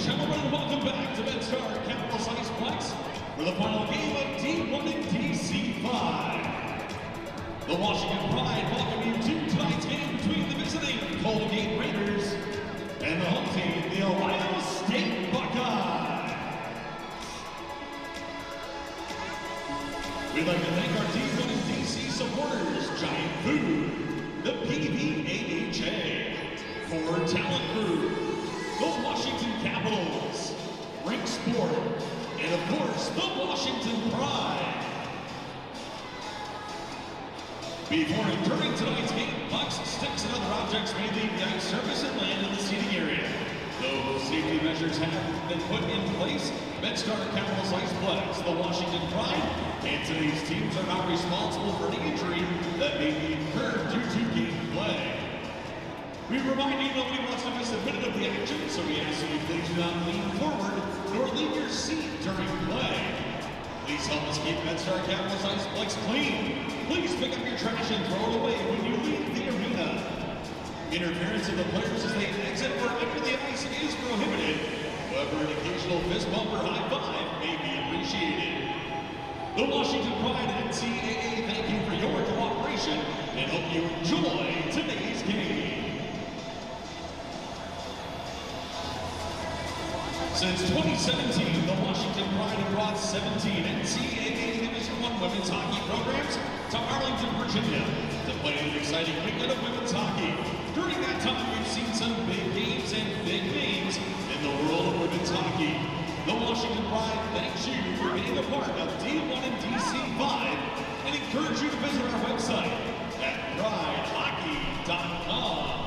gentlemen, welcome back to MedStar Capital Iceplex for the final game of D1 and DC5. The Washington Pride welcome you to tonight's game between the visiting Colgate Raiders and the home team, the Ohio State Buckeyes. We'd like to thank our D1 and DC supporters, Giant Food, the PVAHA, Ford Talent Group, the Washington Capitals, Rink Sport, and of course, the Washington Pride. Before and during tonight's game, pucks, sticks, and other objects may leave the ice surface and land in the seating area. Though safety measures have been put in place, MedStar Capital Iceplex, the Washington Pride, and today's teams are not responsible for any injury that may be incurred due to game play. We remind you nobody wants to miss a minute of the action, so we ask that you please do not lean forward nor leave your seat during play. Please help us keep MedStar Capital Iceplex clean. Please pick up your trash and throw it away when you leave the arena. Interference of the players as they exit or enter the ice is prohibited. However, an occasional fist bump or high five may be appreciated. The Washington Pride and NCAA thank you for your cooperation and hope you enjoy today's game. Since 2017, the Washington Pride have brought 17 NCAA Division I women's hockey programs to Arlington, Virginia to play an exciting weekend of women's hockey. During that time, we've seen some big games and big names in the world of women's hockey. The Washington Pride thanks you for being a part of D1 and DC5 and encourage you to visit our website at pridehockey.com.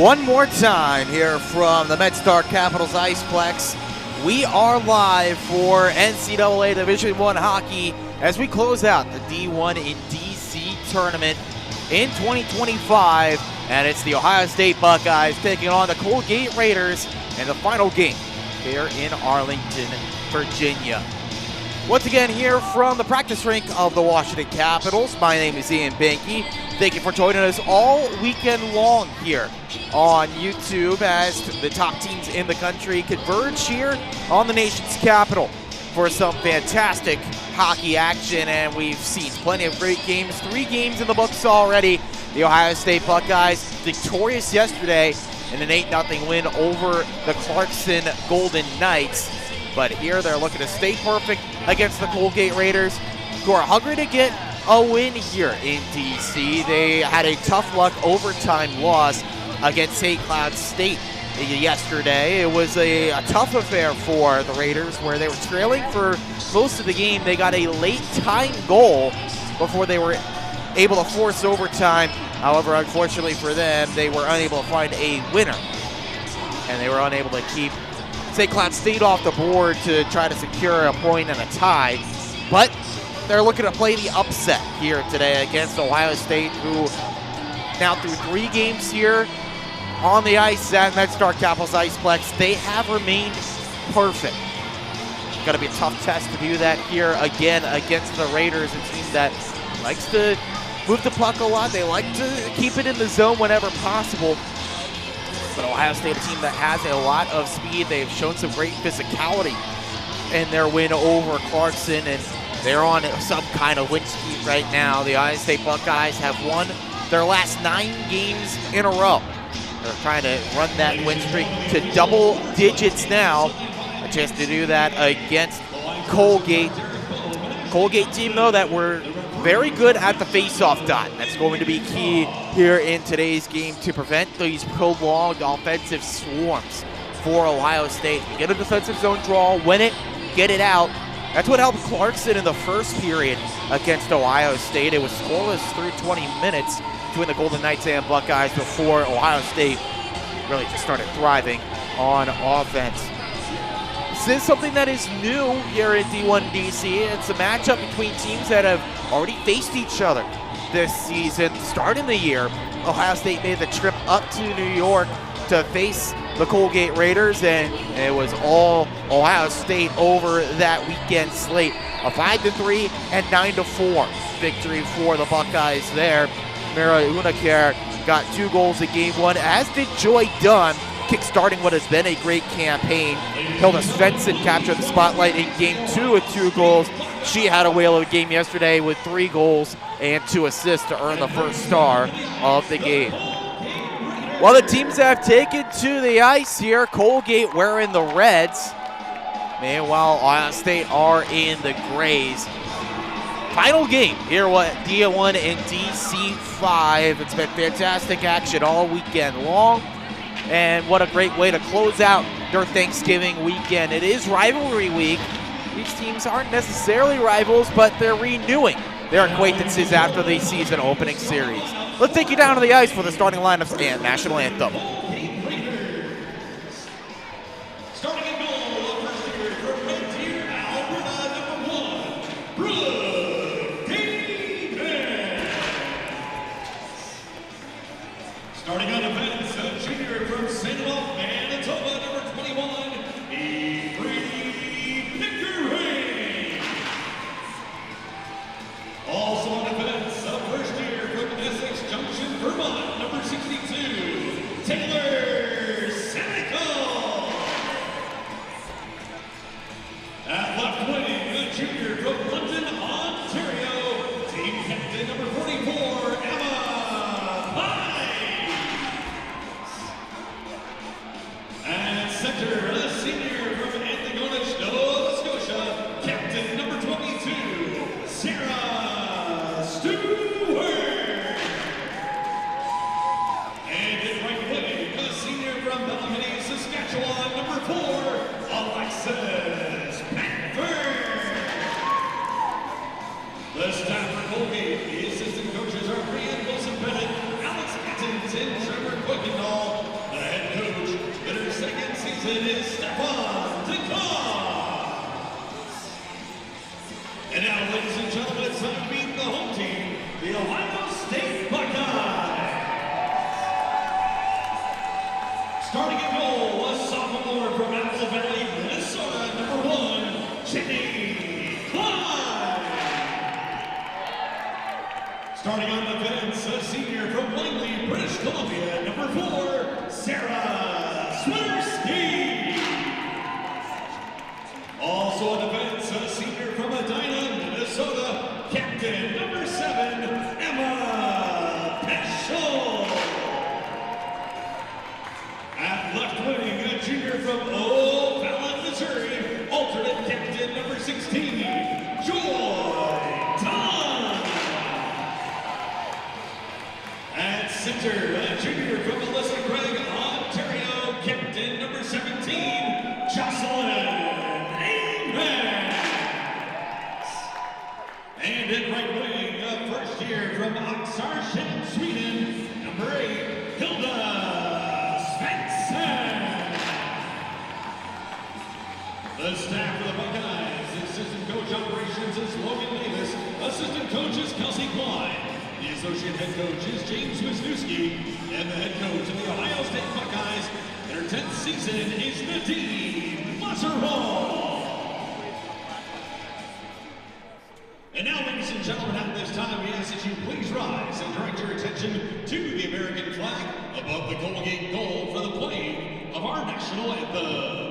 one more time here from the MedStar Capitals Iceplex. We are live for NCAA Division I hockey as we close out the D1 in DC tournament in 2025, and it's the Ohio State Buckeyes taking on the Colgate Raiders in the final game here in Arlington, Virginia. Once again, here from the practice rink of the Washington Capitals, my name is Ian Banky. Thank you for joining us all weekend long here on YouTube as the top teams in the country converge here on the nation's capital for some fantastic hockey action, and we've seen plenty of great games. 3 games in the books already. The Ohio State Buckeyes victorious yesterday in an 8-0 win over the Clarkson Golden Knights. But here they're looking to stay perfect against the Colgate Raiders, who are hungry to get a win here in DC. They had a tough luck overtime loss against St. Cloud State yesterday. It was a tough affair for the Raiders where they were trailing for most of the game. They got a late time goal before they were able to force overtime. However, unfortunately for them, they were unable to find a winner, and they were unable to keep St. Cloud State off the board to try to secure a point and a tie. But they're looking to play the upset here today against Ohio State, who now through 3 games here on the ice at MedStar Capitals Iceplex, they have remained perfect. Going to be a tough test to do that here again against the Raiders, a team that likes to move the puck a lot. They like to keep it in the zone whenever possible. But Ohio State, a team that has a lot of speed. They've shown some great physicality in their win over Clarkson, and they're on some kind of win streak right now. The Ohio State Buckeyes have won their last 9 games in a row. They're trying to run that win streak to double digits now. A chance to do that against Colgate. Colgate team, though, that were very good at the face-off dot. That's going to be key here in today's game to prevent these prolonged offensive swarms for Ohio State. You get a defensive zone draw, win it, get it out. That's what helped Clarkson in the first period against Ohio State. It was scoreless through 20 minutes between the Golden Knights and Buckeyes before Ohio State really just started thriving on offense. This is something that is new here in D1 DC. It's a matchup between teams that have already faced each other this season. Starting the year, Ohio State made the trip up to New York to face the Colgate Raiders, and it was all Ohio State over that weekend slate. A 5-3 and 9-4 victory for the Buckeyes there. Mira Unakar got 2 goals in game 1, as did Joy Dunn, kick-starting what has been a great campaign. Hilda Svensson captured the spotlight in game 2 with 2 goals. She had a whale of a game yesterday with 3 goals and 2 assists to earn the first star of the game. Well, the teams have taken to the ice here. Colgate wearing the reds. Meanwhile, Ohio State are in the grays. Final game here at D1 and DC5. It's been fantastic action all weekend long. And what a great way to close out their Thanksgiving weekend. It is rivalry week. These teams aren't necessarily rivals, but they're renewing their acquaintances after the season opening series. Let's take you down to the ice for the starting lineups and national anthem. Starting in goal, first year from Red Deer, Alberta, number 1, Brooke Davis. Starting on defense, a junior from St. Louis, Manitoba, number 21, Pickering. Also on defense, a first year from Essex Junction, Vermont, number 62, Taylor Senecal. At left wing, a junior from London, Ontario, team captain number 44, Emma Pye. And center, a senior from Antigonish, Nova Scotia, captain number 22, Sarah Stewart. And in right wing, a senior from Bellamini, Saskatchewan, number 4, Alexis Packford. The staff for Colgate, the assistant coaches are Brian Wilson-Bennett, Alex Atkins, and Trevor Quickendall. captain is Stefan DeCon. And now, ladies and gentlemen, it's time to meet the home team, the Ohio State Buckeyes. Starting at goal was sophomore from Apple Valley, Minnesota, number 1, Jenny Klein. Starting on defense, a senior from Langley, British Columbia, number 4, Sarah Swiderski. Also on defense, a senior from Edina, Minnesota, captain number 7, Emma Peschel. At left wing, a junior from O'Fallon, Missouri, alternate captain number 16, Joy Dunn. At center, a junior from Melissa Craig, Ontario, captain number 17, Jocelyn Amen. And at right wing, a first year from Oxarshamn, Sweden, number 8, Hilda Svensson. The staff of the Buckeyes, assistant coach operations is Logan Davis, assistant coach is Kelsey Klein, the associate head coach is James Wisniewski, and the head coach of the Ohio State Buckeyes, their 10th season is Nadine Masserhall. And now, ladies and gentlemen, at this time, we ask that you please rise and direct your attention to the American flag above the Colgate goal for the playing of our national anthem.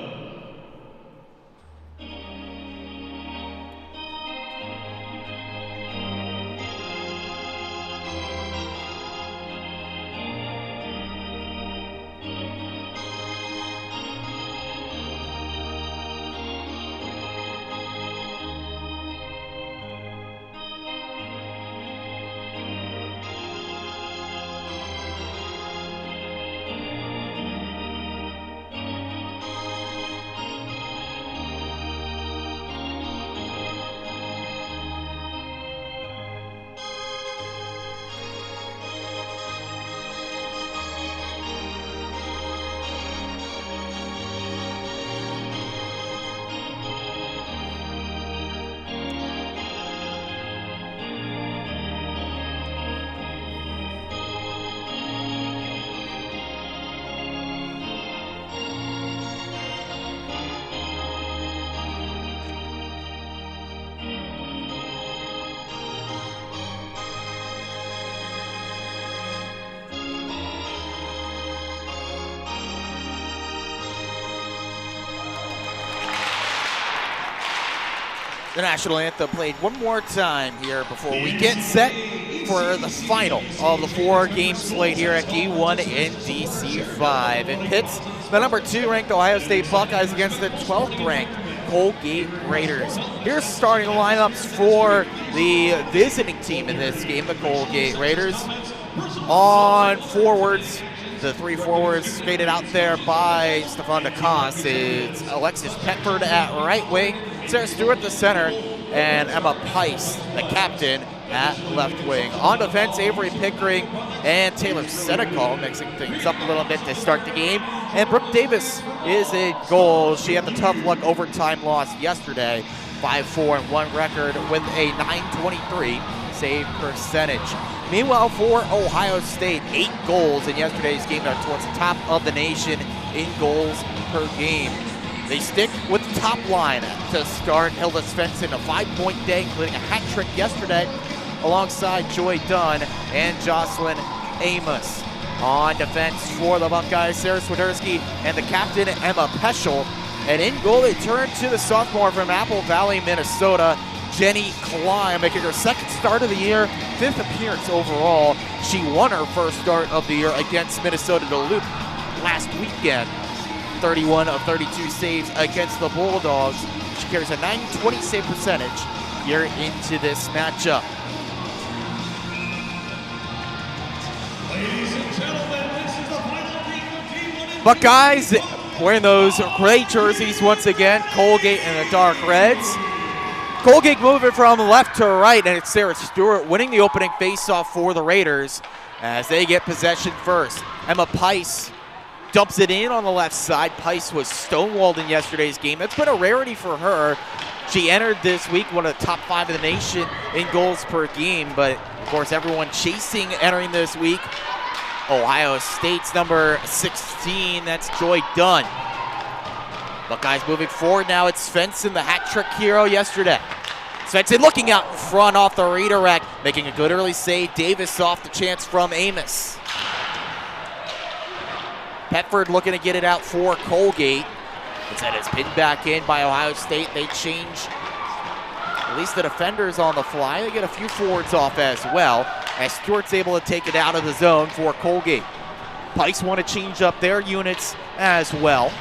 The national anthem played one more time here before we get set for the final of the 4-game slate here at D1 and DC5. It pits the number 2 ranked Ohio State Buckeyes against the 12th ranked Colgate Raiders. Here's starting lineups for the visiting team in this game, the Colgate Raiders. On forwards, the 3 forwards skated out there by Stefan DeCon. It's Alexis Petford at right wing, Sarah Stewart the center, and Emma Pice, the captain, at left wing. On defense, Avery Pickering and Taylor Senecal mixing things up a little bit to start the game. And Brooke Davis is a goal. She had the tough luck overtime loss yesterday, 5-4-1 record with a .923 save percentage. Meanwhile, for Ohio State, 8 goals in yesterday's game. They're towards the top of the nation in goals per game. They stick with the top line to start. Hilda Svensson, a 5-point day, including a hat trick yesterday, alongside Joy Dunn and Jocelyn Amos. On defense for the Buckeyes, Sarah Swiderski and the captain, Emma Peschel. And in goal, they turn to the sophomore from Apple Valley, Minnesota, Jenny Klein, making her 2nd start of the year, 5th appearance overall. She won her 1st start of the year against Minnesota Duluth last weekend. 31 of 32 saves against the Bulldogs. She carries a .920 save percentage here into this matchup. Ladies and gentlemen, this is the final game of D1. Buckeyes wearing those gray jerseys once again, Colgate and the dark reds. Colgate moving from left to right, and it's Sarah Stewart winning the opening faceoff for the Raiders as they get possession first. Emma Pice dumps it in on the left side. Pice was stonewalled in yesterday's game. That's been a rarity for her. She entered this week one of the top 5 in the nation in goals per game, but of course everyone chasing entering this week. Ohio State's number 16, that's Joy Dunn. Buckeyes moving forward now. It's Svensson, the hat trick hero yesterday. Svensson looking out in front off the redirect, making a good early save. Davis off the chance from Amos. Petford looking to get it out for Colgate. Instead it's pinned back in by Ohio State. They change at least the defenders on the fly. They get a few forwards off as well, as Stewart's able to take it out of the zone for Colgate. Pikes want to change up their units as well.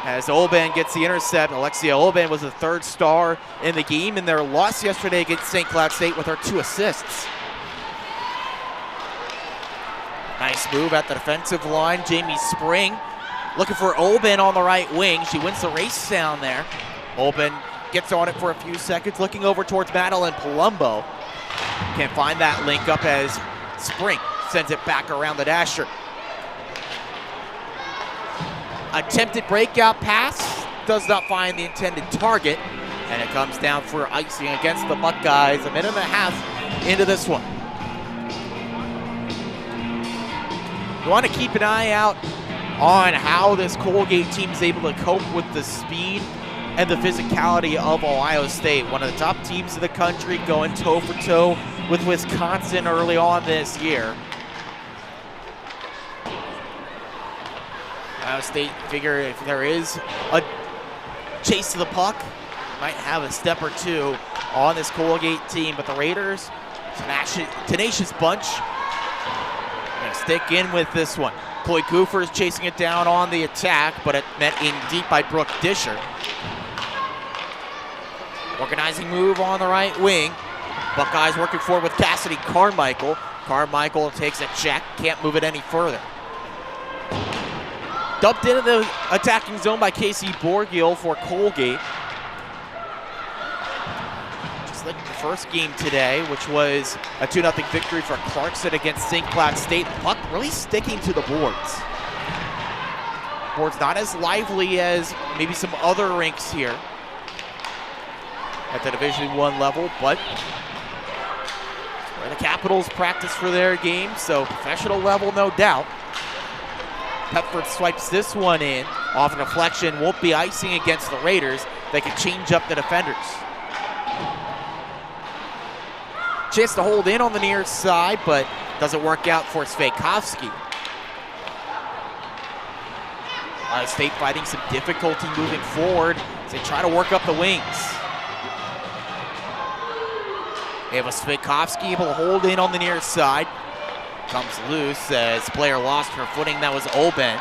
As Oben gets the intercept. Alexia Oben was the 3rd star in the game in their loss yesterday against St. Cloud State with her 2 assists. Nice move at the defensive line. Jamie Spring looking for Oben on the right wing. She wins the race down there. Oben gets on it for a few seconds, looking over towards Madeline Palumbo. Can't find that link up as Spring sends it back around the dasher. Attempted breakout pass, does not find the intended target, and it comes down for icing against the Buckeyes. A minute and a half into this one. You want to keep an eye out on how this Colgate team is able to cope with the speed and the physicality of Ohio State, one of the top teams in the country, going toe-for-toe with Wisconsin early on this year. Ohio State figure if there is a chase to the puck, might have a step or two on this Colgate team, but the Raiders, tenacious bunch, are going to stick in with this one. Chloe Goofer is chasing it down on the attack, but it met in deep by Brooke Disher. Organizing move on the right wing. Buckeyes working forward with Cassidy Carmichael. Carmichael takes a check, can't move it any further. Dumped into the attacking zone by Casey Borgiel for Colgate. Just like the first game today, which was a 2-0 victory for Clarkson against St. Cloud State. Puck really sticking to the boards. Boards not as lively as maybe some other rinks here at the Division I level, but where the Capitals practice for their game, so professional level, no doubt. Petford swipes this one in. Off a deflection, won't be icing against the Raiders. They can change up the defenders. Chance to hold in on the near side, but doesn't work out for Sveikovsky. Ohio State fighting some difficulty moving forward as they try to work up the wings. Ava Sveikovsky able to hold in on the near side. Comes loose as player lost her footing. That was Oben.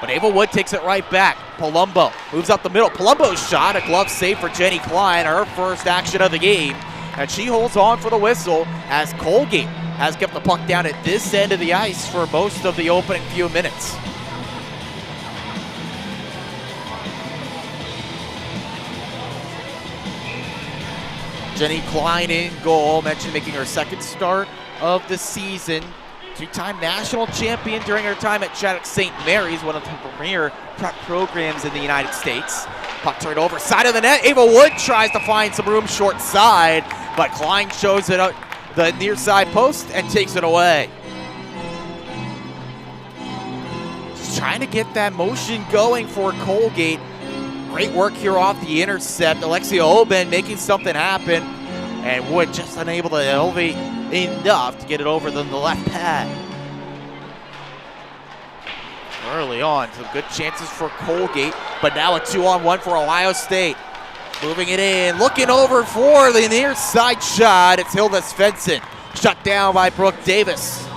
But Ava Wood takes it right back. Palumbo moves up the middle. Palumbo's shot, a glove save for Jenny Klein, her first action of the game. And she holds on for the whistle as Colgate has kept the puck down at this end of the ice for most of the opening few minutes. Jenny Klein in goal, mentioned making her 2nd start of the season. 2-time national champion during her time at Shattuck St. Mary's, one of the premier prep programs in the United States. Puck turned over, side of the net. Ava Wood tries to find some room short side, but Klein shows it out the near side post and takes it away. Just trying to get that motion going for Colgate. Great work here off the intercept. Alexia Oben making something happen, and Wood just unable to elevate enough to get it over the left pad. Early on, some good chances for Colgate, but now a 2-on-1 for Ohio State. Moving it in, looking over for the near side shot. It's Hilda Svensson, shut down by Brooke Davis.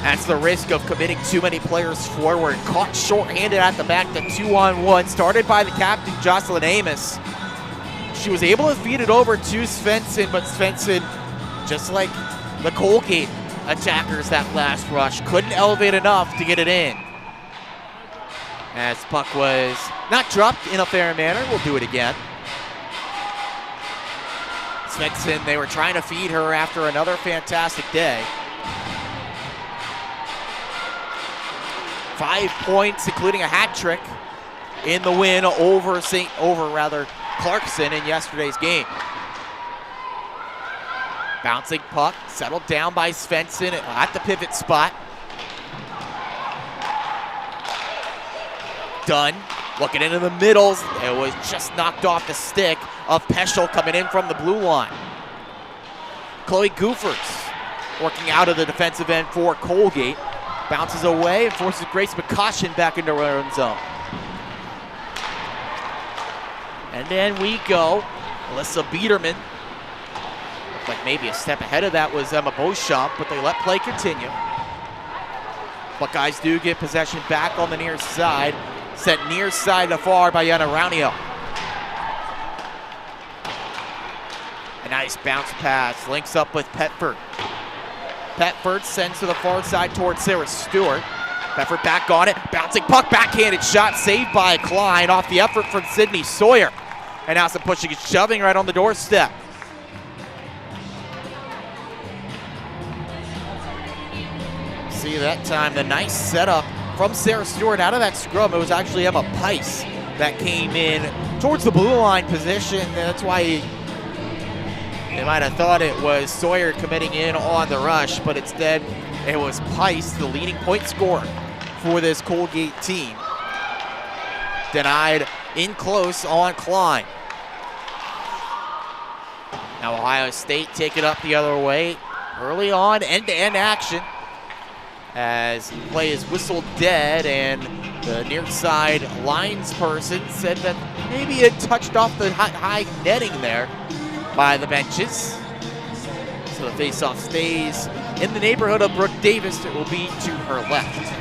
That's the risk of committing too many players forward. Caught short-handed at the back, the 2-on-1, started by the captain, Jocelyn Amos. She was able to feed it over to Svensson, but Svensson, just like the Colgate attackers that last rush, couldn't elevate enough to get it in. As puck was not dropped in a fair manner, we'll do it again. Svensson, they were trying to feed her after another fantastic day. 5 points, including a hat trick in the win over Clarkson in yesterday's game. Bouncing puck, settled down by Svensson at the pivot spot. Dunn looking into the middles. It was just knocked off the stick of Peschel coming in from the blue line. Chloe Goofers working out of the defensive end for Colgate. Bounces away and forces Grace McCoshin back into her own zone. And then we go. Alyssa Biederman. Looked like maybe a step ahead of that was Emma Beauchamp, but they let play continue. Buckeyes do get possession back on the near side. Sent near side to far by Yana Raunio. A nice bounce pass, links up with Petford. Petford sends to the far side towards Sarah Stewart. Petford back on it, bouncing puck, backhanded shot, saved by Klein off the effort from Sydney Sawyer. And now some pushing and shoving right on the doorstep. See that time, the nice setup from Sarah Stewart out of that scrum. It was actually Emma Pice that came in towards the blue line position. That's why they might have thought it was Sawyer committing in on the rush, but instead it was Pice, the leading point scorer for this Colgate team. Denied in close on Klein. Now Ohio State take it up the other way. Early on, end-to-end action as play is whistled dead, and the near side lines person said that maybe it touched off the high netting there by the benches. So the faceoff stays in the neighborhood of Brooke Davis. It will be to her left.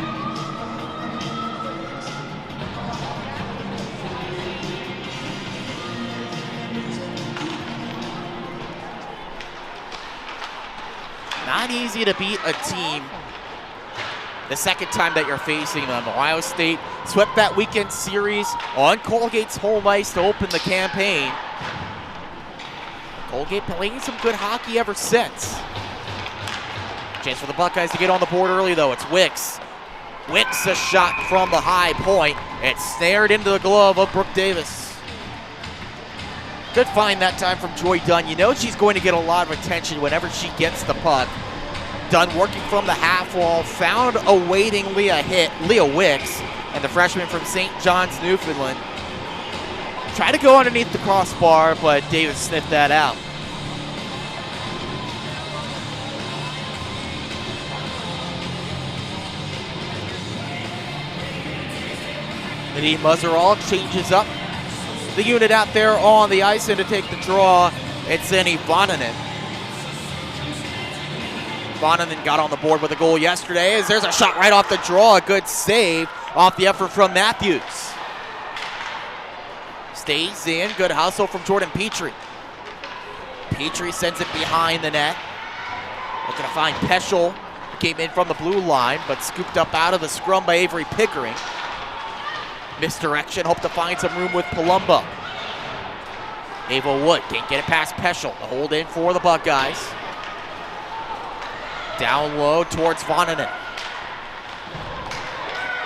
Not easy to beat a team the second time that you're facing them. Ohio State swept that weekend series on Colgate's home ice to open the campaign. Colgate playing some good hockey ever since. Chance for the Buckeyes to get on the board early, though. It's Wicks. Wicks, a shot from the high point. It's snared into the glove of Brooke Davis. Good find that time from Joy Dunn. You know she's going to get a lot of attention whenever she gets the puck. Dunn working from the half wall, found awaiting Leah Wicks, and the freshman from St. John's, Newfoundland. Tried to go underneath the crossbar, but Davis sniffed that out. Nadine Muzzerall changes up the unit out there on the ice, and to take the draw, it's Annie Vonanen. Vonanen got on the board with a goal yesterday, as there's a shot right off the draw. A good save off the effort from Matthews. Stays in, good hustle from Jordan Petrie. Petrie sends it behind the net. Looking to find Peschel, who came in from the blue line, but scooped up out of the scrum by Avery Pickering. Misdirection, hope to find some room with Palumbo. Ava Wood can't get it past Peschel. The hold in for the Buckeyes. Down low towards Vonanen.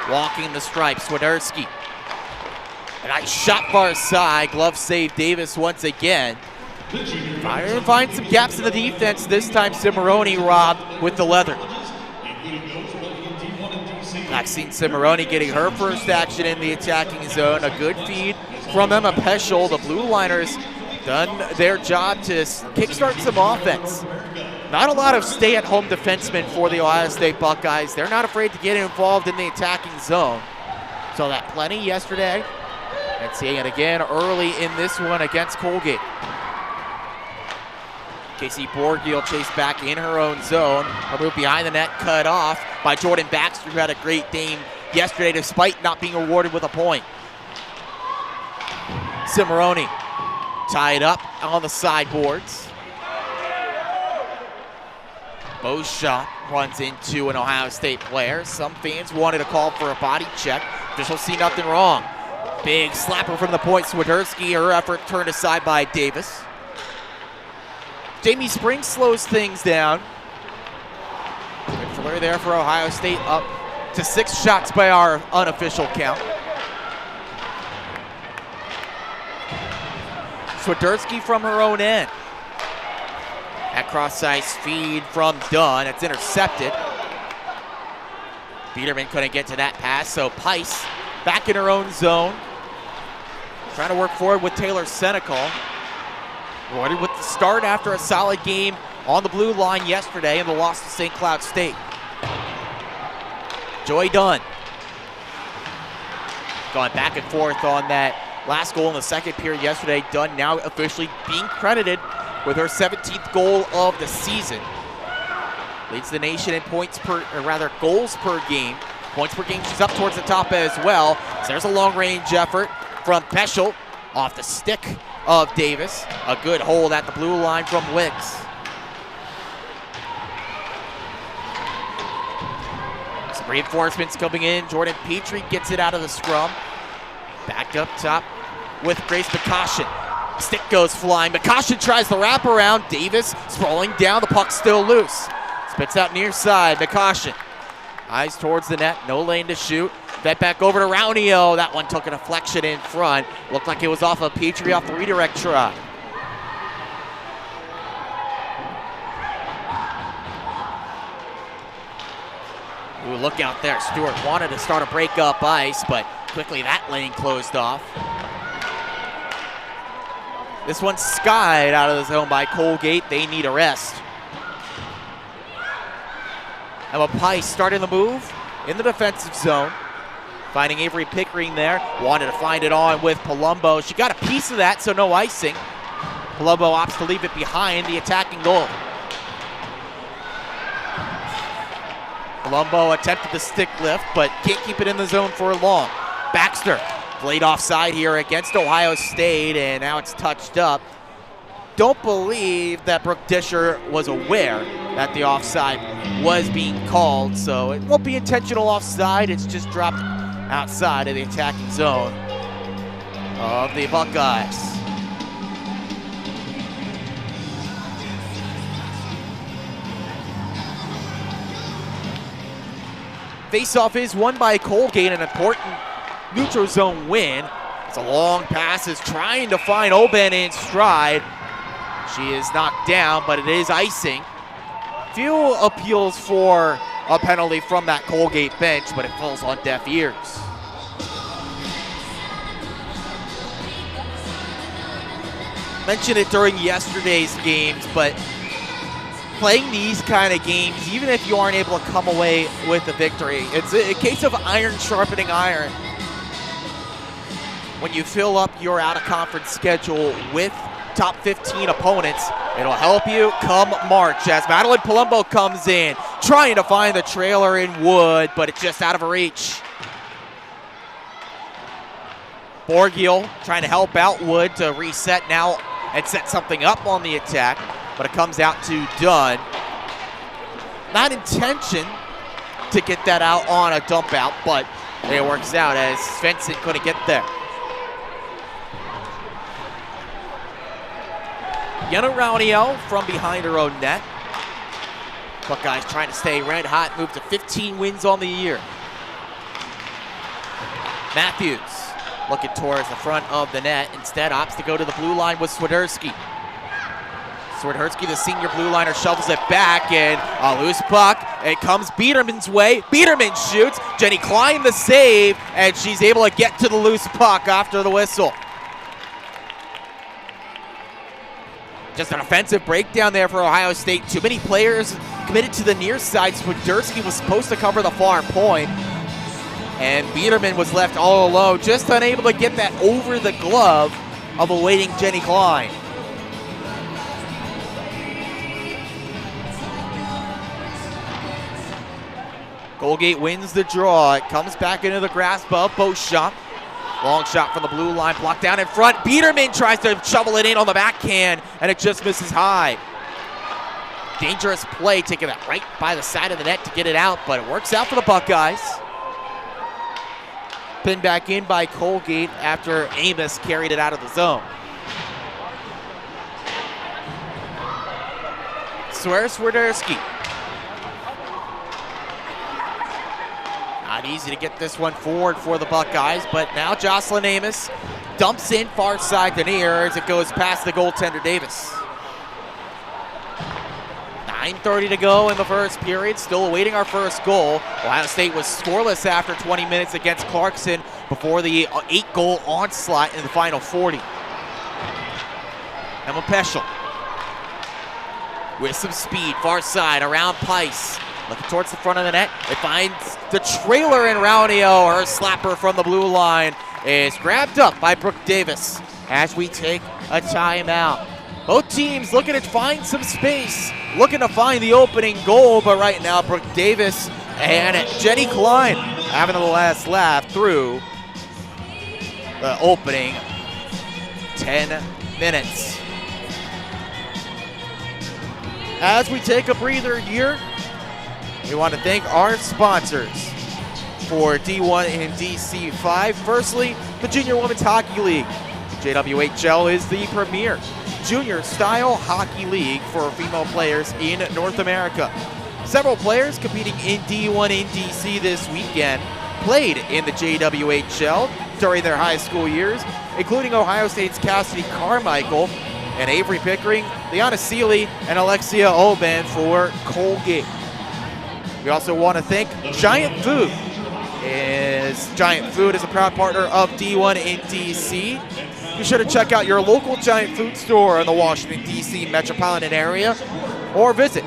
Walking the stripes, Swiderski. A nice shot far side, glove save Davis once again. Trying to find some gaps in the defense. This time Cimarroni robbed with the leather. Maxine Cimarroni getting her first action in the attacking zone. A good feed from Emma Peschel. The Blue Liners done their job to kickstart some offense. Not a lot of stay-at-home defensemen for the Ohio State Buckeyes. They're not afraid to get involved in the attacking zone. So that plenty yesterday, and seeing it again early in this one against Colgate. Casey Borgiel chased back in her own zone. Her move behind the net cut off by Jordan Baxter, who had a great game yesterday despite not being awarded with a point. Cimarroni tied up on the sideboards. Beauchamp runs into an Ohio State player. Some fans wanted a call for a body check. Officials see nothing wrong. Big slapper from the point. Swiderski, her effort turned aside by Davis. Jamie Springs slows things down. Good flurry there for Ohio State, up to 6 shots by our unofficial count. Swiderski from her own end. That cross-ice feed from Dunn. It's intercepted. Biederman couldn't get to that pass, so Pice back in her own zone. Trying to work forward with Taylor Senecal. Rewarded with the start after a solid game on the blue line yesterday in the loss to St. Cloud State. Joy Dunn. Going back and forth on that last goal in the second period yesterday. Dunn now officially being credited with her 17th goal of the season. Leads the nation in goals per game. Points per game, she's up towards the top as well. So there's a long-range effort from Peschel off the stick of Davis. A good hold at the blue line from Wicks. Some reinforcements coming in. Jordan Petrie gets it out of the scrum. Back up top with Grace McCoshen. Stick goes flying. McCoshen tries the wraparound. Davis sprawling down. The puck still loose. Spits out near side. McCoshen. Eyes towards the net. No lane to shoot. Fed back over to Raunio. That one took a deflection in front. Looked like it was off of Petrie off the redirect try. Ooh, look out there. Stewart wanted to start a break up ice, but quickly that lane closed off. This one's skied out of the zone by Colgate. They need a rest. Emma Pice starting the move in the defensive zone. Finding Avery Pickering there. Wanted to find it on with Palumbo. She got a piece of that, so no icing. Palumbo opts to leave it behind the attacking goal. Palumbo attempted the stick lift, but can't keep it in the zone for long. Baxter played offside here against Ohio State, and now it's touched up. Don't believe that Brooke Disher was aware that the offside was being called, so it won't be intentional offside. It's just dropped outside of the attacking zone of the Buckeyes. Faceoff is won by Colgate, an important neutral zone win. It's a long pass, is trying to find Oben in stride. She is knocked down, but it is icing. Few appeals for a penalty from that Colgate bench, but it falls on deaf ears. Mentioned it during yesterday's games, but playing these kind of games, even if you aren't able to come away with a victory, it's a case of iron sharpening iron. When you fill up your out-of-conference schedule with top 15 opponents, it'll help you come March as Madeline Palumbo comes in, trying to find the trailer in Wood, but it's just out of her reach. Borgiel trying to help out Wood to reset now and set something up on the attack, but it comes out to Dunn. Not intention to get that out on a dump out, but it works out as Svensson couldn't get there. Jenna Raunio from behind her own net. Buckeyes trying to stay red hot, move to 15 wins on the year. Matthews looking towards the front of the net. Instead opts to go to the blue line with Swiderski. Swiderski, the senior blue liner, shovels it back, and a loose puck. It comes Biederman's way. Biederman shoots. Jenny Klein the save, and she's able to get to the loose puck after the whistle. Just an offensive breakdown there for Ohio State. Too many players committed to the near side. Swiderski was supposed to cover the far point, and Biederman was left all alone, just unable to get that over the glove of a waiting Jenny Klein. Colgate wins the draw. It comes back into the grasp of Beauchamp. Long shot from the blue line, blocked down in front. Biederman tries to shovel it in on the backhand, and it just misses high. Dangerous play, taking it right by the side of the net to get it out, but it works out for the Buckeyes. Pinned back in by Colgate after Amos carried it out of the zone. Swiderski. Not easy to get this one forward for the Buckeyes, but now Jocelyn Amos dumps in far side to near as it goes past the goaltender Davis. 9:30 to go in the first period, still awaiting our first goal. Ohio State was scoreless after 20 minutes against Clarkson before the 8-goal onslaught in the final 40. Emma Peschel with some speed, far side, around Pice. Looking towards the front of the net. It finds the trailer in Raunio. Her slapper from the blue line is grabbed up by Brooke Davis as we take a timeout. Both teams looking to find some space, looking to find the opening goal, but right now Brooke Davis and Jenny Klein having the last laugh through the opening 10 minutes. As we take a breather here, we want to thank our sponsors for D1 and DC5. Firstly, the Junior Women's Hockey League. JWHL is the premier junior-style hockey league for female players in North America. Several players competing in D1 and DC this weekend played in the JWHL during their high school years, including Ohio State's Cassidy Carmichael and Avery Pickering, Liana Seeley, and Alexia Oben for Colgate. We also want to thank Giant Food. Giant Food is a proud partner of D1 and DC. Be sure to check out your local Giant Food store in the Washington, D.C. metropolitan area or visit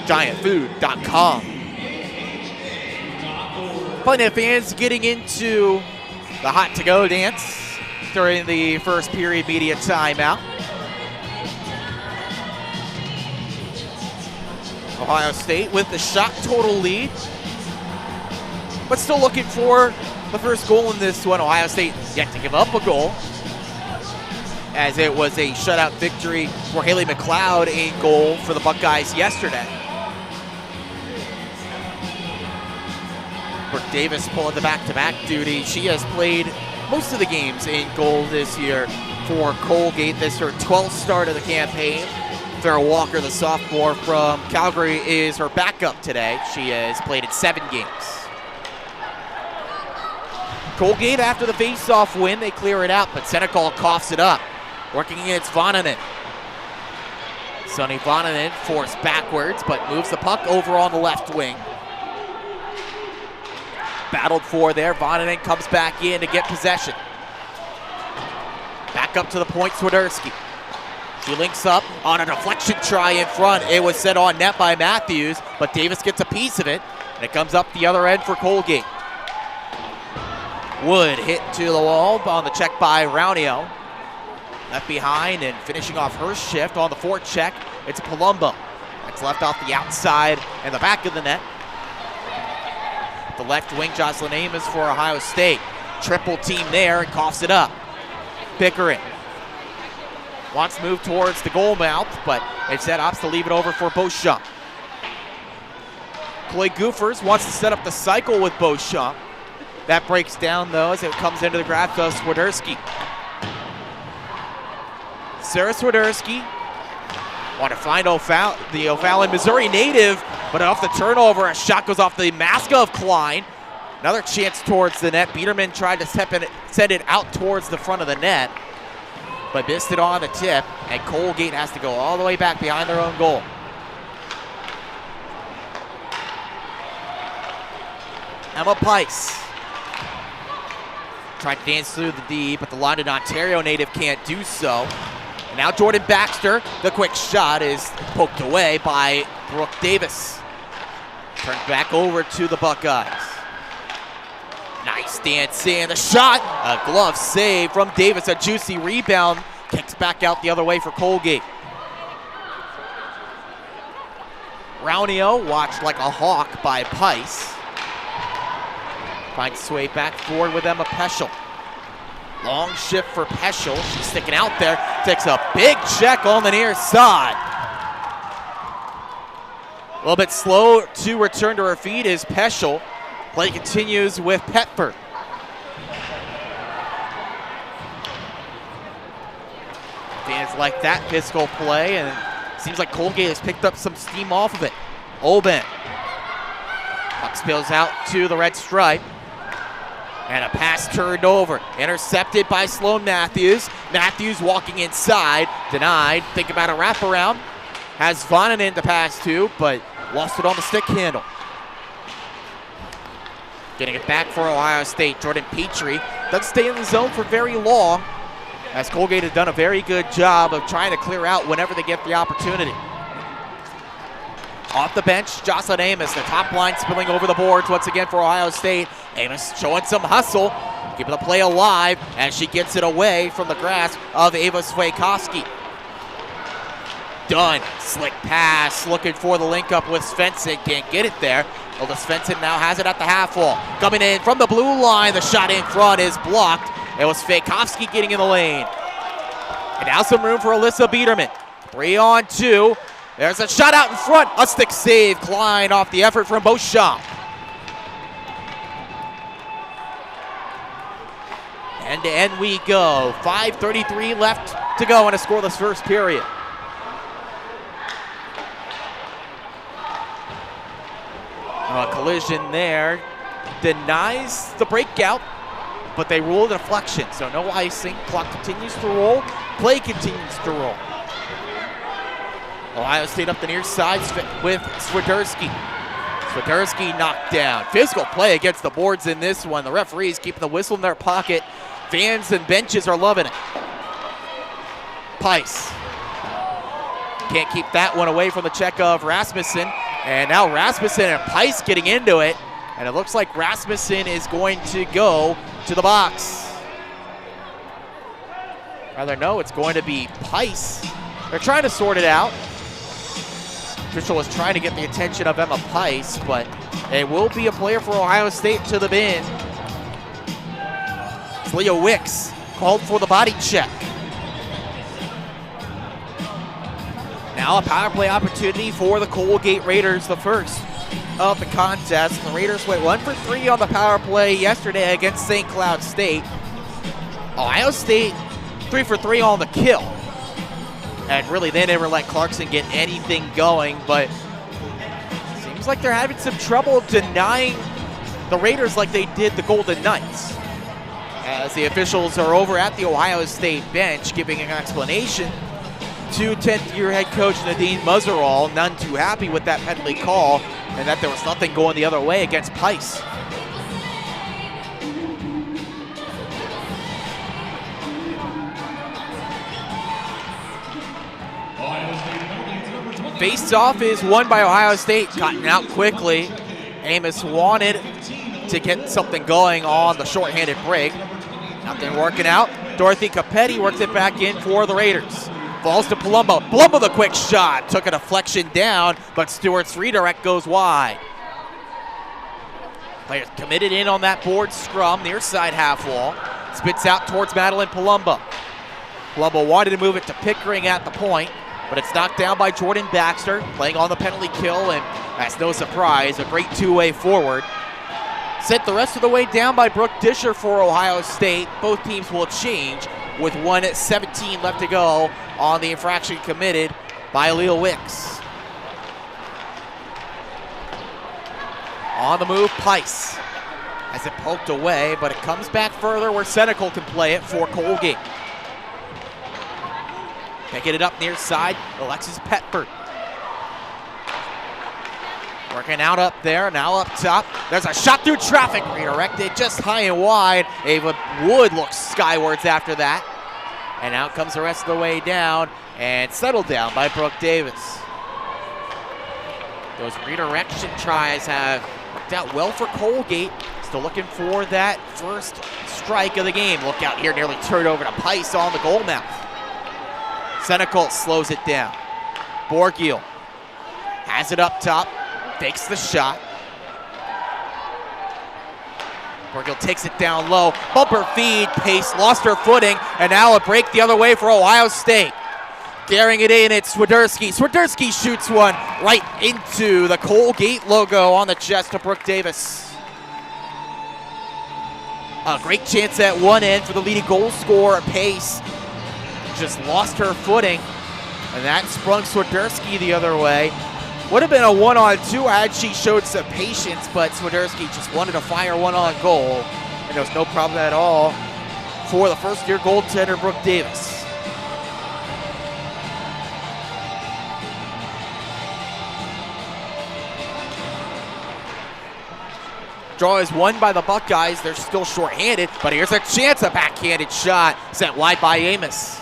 giantfood.com. Plenty of fans getting into the hot to-go dance during the first period media timeout. Ohio State with the shot total lead, but still looking for the first goal in this one. Ohio State yet to give up a goal, as it was a shutout victory for Haley McLeod in goal for the Buckeyes yesterday. Brooke Davis pulling the back-to-back duty. She has played most of the games in goal this year for Colgate. This is her 12th start of the campaign. Farrah Walker, the sophomore from Calgary, is her backup today. She has played in 7 games. Colgate, after the face-off win, they clear it out, but Senecal coughs it up. Working against Vonanen. Sonny Vonanen forced backwards, but moves the puck over on the left wing. Battled for there. Vonanen comes back in to get possession. Back up to the point, Swiderski. She links up on a deflection try in front. It was set on net by Matthews, but Davis gets a piece of it, and it comes up the other end for Colgate. Wood hit to the wall on the check by Raunio. Left behind and finishing off her shift on the forecheck, it's Palumbo. That's left off the outside and the back of the net. The left wing, Jocelyn Amos for Ohio State. Triple team there and coughs it up. Pickering wants to move towards the goal mouth, but instead opts to leave it over for Beauchamp. Chloe Goofers wants to set up the cycle with Beauchamp. That breaks down though as it comes into the grasp of Swiderski. Sarah Swiderski want to find the O'Fallon, Missouri native, but off the turnover, a shot goes off the mask of Klein. Another chance towards the net. Biederman tried to send it out towards the front of the net, but missed it on the tip, and Colgate has to go all the way back behind their own goal. Emma Pice tried to dance through the D, but the London, Ontario native can't do so. And now Jordan Baxter, the quick shot is poked away by Brooke Davis. Turned back over to the Buckeyes. Nice dance in, the shot, a glove save from Davis, a juicy rebound, kicks back out the other way for Colgate. Raunio watched like a hawk by Pice. Finds his way back forward with Emma Peschel. Long shift for Peschel. She's sticking out there. Takes a big check on the near side. A little bit slow to return to her feet is Peschel. Play continues with Petford. Fans like that physical play and Seems like Colgate has picked up some steam off of it. Oben. Puck spills out to the red stripe. And a pass turned over. Intercepted by Sloan Matthews. Matthews walking inside. Denied. Think about a wraparound. Has Vonanen to pass to, but lost it on the stick handle. Getting it back for Ohio State. Jordan Petrie doesn't stay in the zone for very long, as Colgate has done a very good job of trying to clear out whenever they get the opportunity. Off the bench, Jocelyn Amos, the top line spilling over the boards once again for Ohio State. Amos showing some hustle, keeping the play alive as she gets it away from the grasp of Ava Swiatkowski. Dunn, slick pass, looking for the link up with Svensson, can't get it there. Although Svensson now has it at the half wall. Coming in from the blue line, the shot in front is blocked. It was Swiatkowski getting in the lane. And now some room for Alyssa Biederman. 3-on-2. There's a shot out in front. A stick save. Klein off the effort from Beauchamp. End to end we go. 5:33 left to go in a scoreless first period. A collision there. Denies the breakout, but they rule a deflection. So no icing. Clock continues to roll. Play continues to roll. Ohio State up the near side with Swiderski. Swiderski knocked down. Physical play against the boards in this one. The referees keeping the whistle in their pocket. Fans and benches are loving it. Pice. Can't keep that one away from the check of Rasmussen. And now Rasmussen and Pice getting into it. And it looks like Rasmussen is going to go to the box. Rather, no, it's going to be Pice. They're trying to sort it out. Official was trying to get the attention of Emma Pice, but it will be a player for Ohio State to the bin. It's Leah Wicks called for the body check. Now a power play opportunity for the Colgate Raiders, the first of the contest. The Raiders went 1 for 3 on the power play yesterday against St. Cloud State. Ohio State 3 for 3 on the kill. And really, they never let Clarkson get anything going, but it seems like they're having some trouble denying the Raiders like they did the Golden Knights. As the officials are over at the Ohio State bench giving an explanation to 10th-year head coach Nadine Muzzerall, none too happy with that penalty call, and that there was nothing going the other way against Pice. Face-off is won by Ohio State, cutting out quickly. Amos wanted to get something going on the shorthanded break. Nothing working out. Dorothy Capetti works it back in for the Raiders. Falls to Palumbo. Palumbo the quick shot. Took a deflection down, but Stewart's redirect goes wide. Players committed in on that board scrum, near side half wall. Spits out towards Madeline Palumbo. Palumbo wanted to move it to Pickering at the point, but it's knocked down by Jordan Baxter, playing on the penalty kill, and that's no surprise, a great two-way forward. Sent the rest of the way down by Brooke Disher for Ohio State. Both teams will change with 1:17 left to go on the infraction committed by Leah Wicks. On the move, Pice. As it poked away, but it comes back further where Senecal can play it for Colgate. Picking it up near side, Alexis Petford. Working out up there, now up top. There's a shot through traffic, redirected just high and wide. Ava Wood looks skywards after that. And out comes the rest of the way down and settled down by Brooke Davis. Those redirection tries have worked out well for Colgate. Still looking for that first strike of the game. Look out here, nearly turned over to Pice on the goal mouth. Senecal slows it down. Borgiel has it up top, fakes the shot. Borgiel takes it down low, bumper feed, Pace lost her footing, and now a break the other way for Ohio State. Daring it in, it's Swiderski. Swiderski shoots one right into the Colgate logo on the chest of Brooke Davis. A great chance at one end for the leading goal scorer, Pace. Just lost her footing And that sprung Swiderski the other way. Would have been a 1-on-2 had she showed some patience, but Swiderski just wanted to fire one on goal. And there was no problem at all for the first-year goaltender, Brooke Davis. Draw is won by the Buckeyes. They're still shorthanded, but here's a chance, a backhanded shot sent wide by Amos.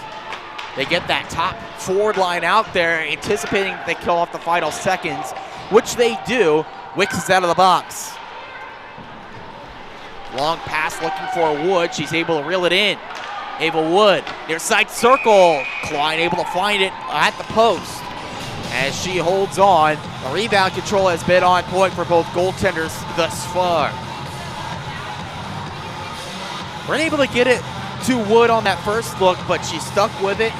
They get that top forward line out there, anticipating they kill off the final seconds, which they do. Wicks is out of the box. Long pass looking for Wood. She's able to reel it in. Ava Wood, near side circle. Klein able to find it at the post. As she holds on, the rebound control has been on point for both goaltenders thus far. We're able to get it to Wood on that first look, but she stuck with it.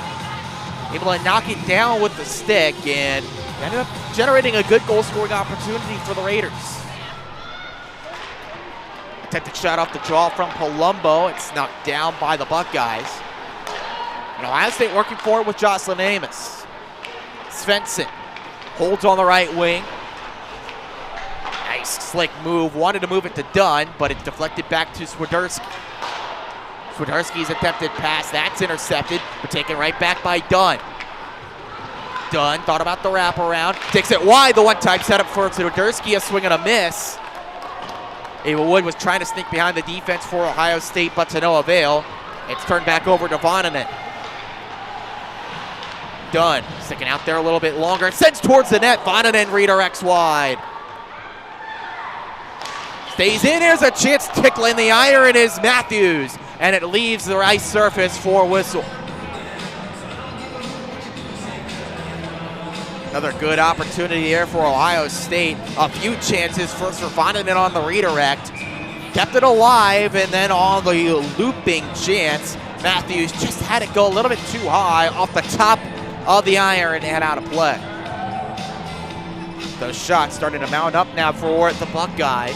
Able to knock it down with the stick and ended up generating a good goal scoring opportunity for the Raiders. Attempted shot off the draw from Palumbo. It's knocked down by the Buckeyes. And Ohio State working forward with Jocelyn Amos. Svensson holds on the right wing. Nice slick move. Wanted to move it to Dunn, but it deflected back to Swiderski. Swiderski's attempted pass, that's intercepted, but taken right back by Dunn. Dunn thought about the wraparound, takes it wide, the one-time setup for Swiderski, a swing and a miss. Ava Wood was trying to sneak behind the defense for Ohio State, but to no avail. It's turned back over to Vonanen. Dunn sticking out there a little bit longer, sends towards the net, Vonanen redirects wide. Stays in, here's a chance, tickling the iron is Matthews, and it leaves the ice surface for whistle. Another good opportunity here for Ohio State. A few chances, first for Vonanen on the redirect. Kept it alive, and then on the looping chance, Matthews just had it go a little bit too high off the top of the iron and out of play. Those shots starting to mount up now for the Buckeyes.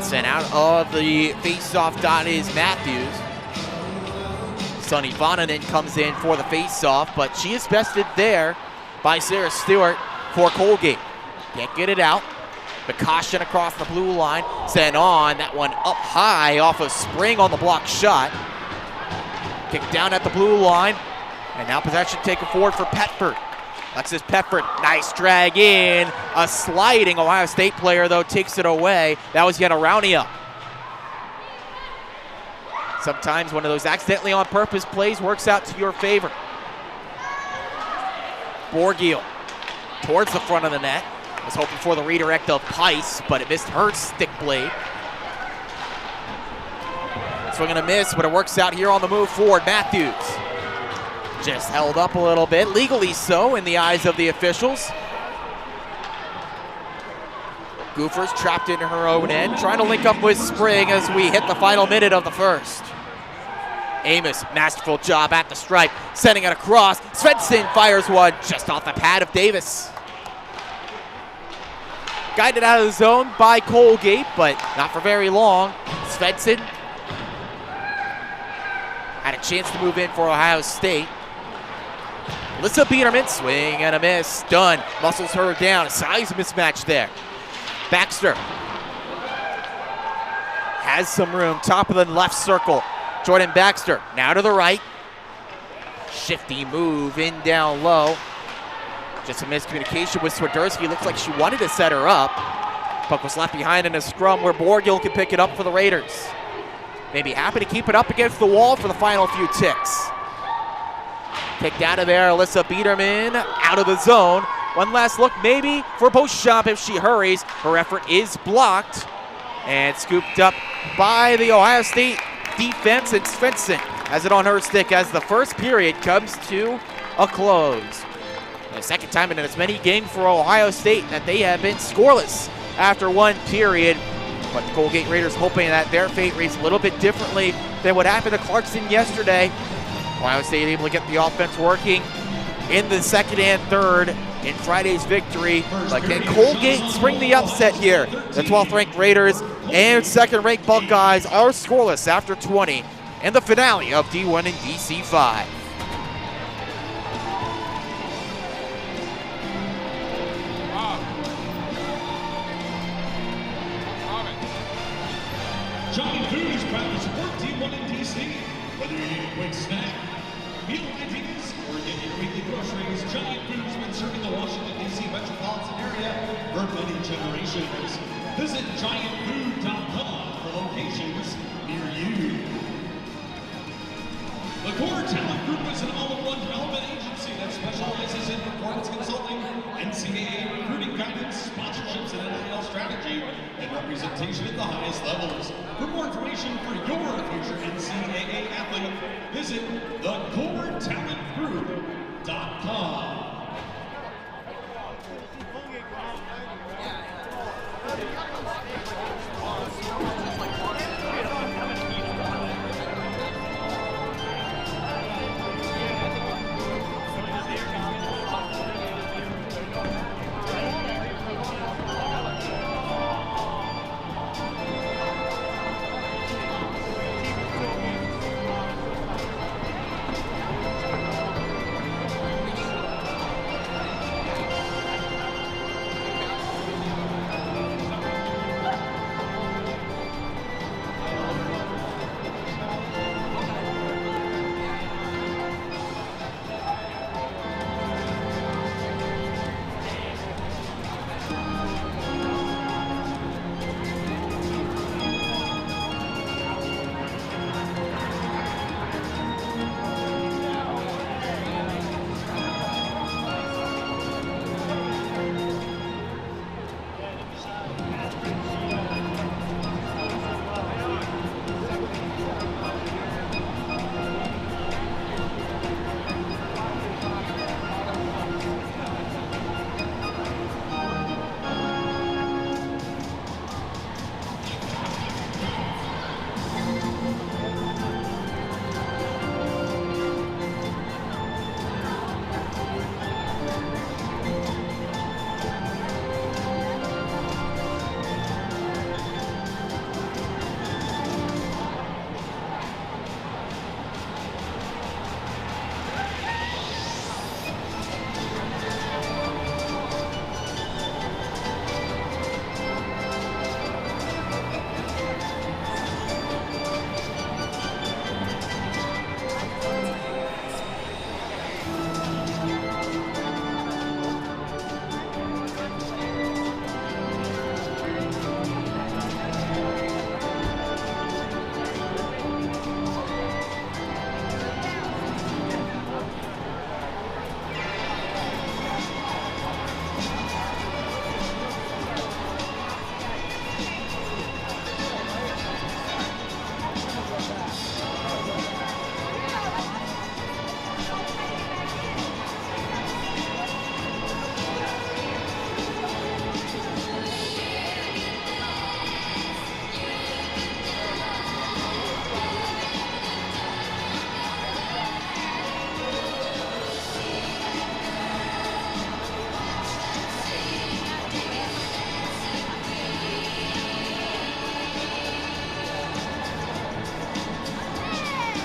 Sent out of the face-off dot is Matthews. Sonny Vonanen comes in for the face-off, but she is bested there by Sarah Stewart for Colgate. Can't get it out. The caution across the blue line. Sent on, that one up high off a spring on the block shot. Kicked down at the blue line. And now possession taken forward for Petford. Alexis Petford, nice drag in. A sliding Ohio State player, though, takes it away. That was yet a roundie up. Sometimes one of those accidentally on purpose plays works out to your favor. Borgiel towards the front of the net. Was hoping for the redirect of Pice, but it missed her stick blade. Swing and a miss, but it works out here on the move forward. Matthews just held up a little bit, legally so in the eyes of the officials. Gophers trapped into her own end, trying to link up with Spring as we hit the final minute of the first. Amos, masterful job at the stripe, sending it across. Svensson fires one just off the pad of Davis. Guided out of the zone by Colgate, but not for very long. Svensson had a chance to move in for Ohio State. Alyssa Biederman, swing and a miss. Dunn muscles her down. A size mismatch there. Baxter has some room. Top of the left circle. Jordan Baxter now to the right. Shifty move in down low. Just a miscommunication with Swiderski. Looks like she wanted to set her up. Puck was left behind in a scrum where Borgiel can pick it up for the Raiders. Maybe happy to keep it up against the wall for the final few ticks. Kicked out of there, Alyssa Biederman out of the zone. One last look maybe for Beauchamp if she hurries. Her effort is blocked and scooped up by the Ohio State defense, and Svensson has it on her stick as the first period comes to a close. The second time in as many games for Ohio State that they have been scoreless after one period. But the Colgate Raiders hoping that their fate reads a little bit differently than what happened to Clarkson yesterday. Ohio State able to get the offense working in the second and third in Friday's victory. But can Colgate spring the upset here? The 12th ranked Raiders and second ranked Buckeyes are scoreless after 20 in the finale of D1 and DC5. Giant Food is proud to support D1 in DC. Whether you need a quick snack, meal ideas, or get your weekly groceries, Giant Food has been serving the Washington, D.C. metropolitan area for many generations. Visit giantfood.com for locations near you. The Core Talent Group is an all-in-one development agency that specializes in performance consulting, NCAA recruiting guidance, sponsorships and NIL strategy, and representation at the highest levels. For more information for your future NCAA athlete, visit thecoretalentgroup.com.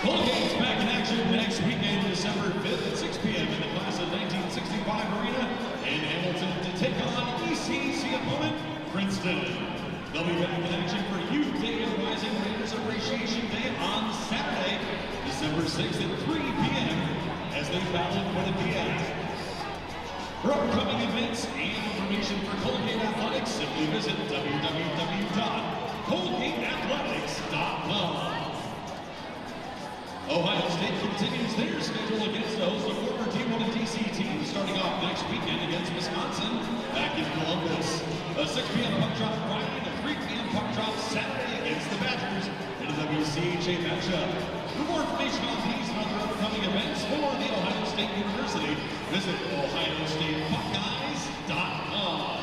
Colgate's back in action next weekend, December 5th at 6 p.m. in the class of 1965 arena in Hamilton to take on ECC opponent Princeton. They'll be back in action for Youth Day and Rising Raiders Appreciation Day on Saturday, December 6th at 3 p.m. as they battle Quinnipiac. For upcoming events and information for Colgate Athletics, simply visit www.colgateathletics.com. Ohio State continues their schedule against the host of former D1 and DC team, starting off next weekend against Wisconsin back in Columbus. A 6 p.m. puck drop Friday and a 3 p.m. puck drop Saturday against the Badgers in a WCHA matchup. For more information on these and other upcoming events for the Ohio State University, visit OhioStateBuckeyes.com.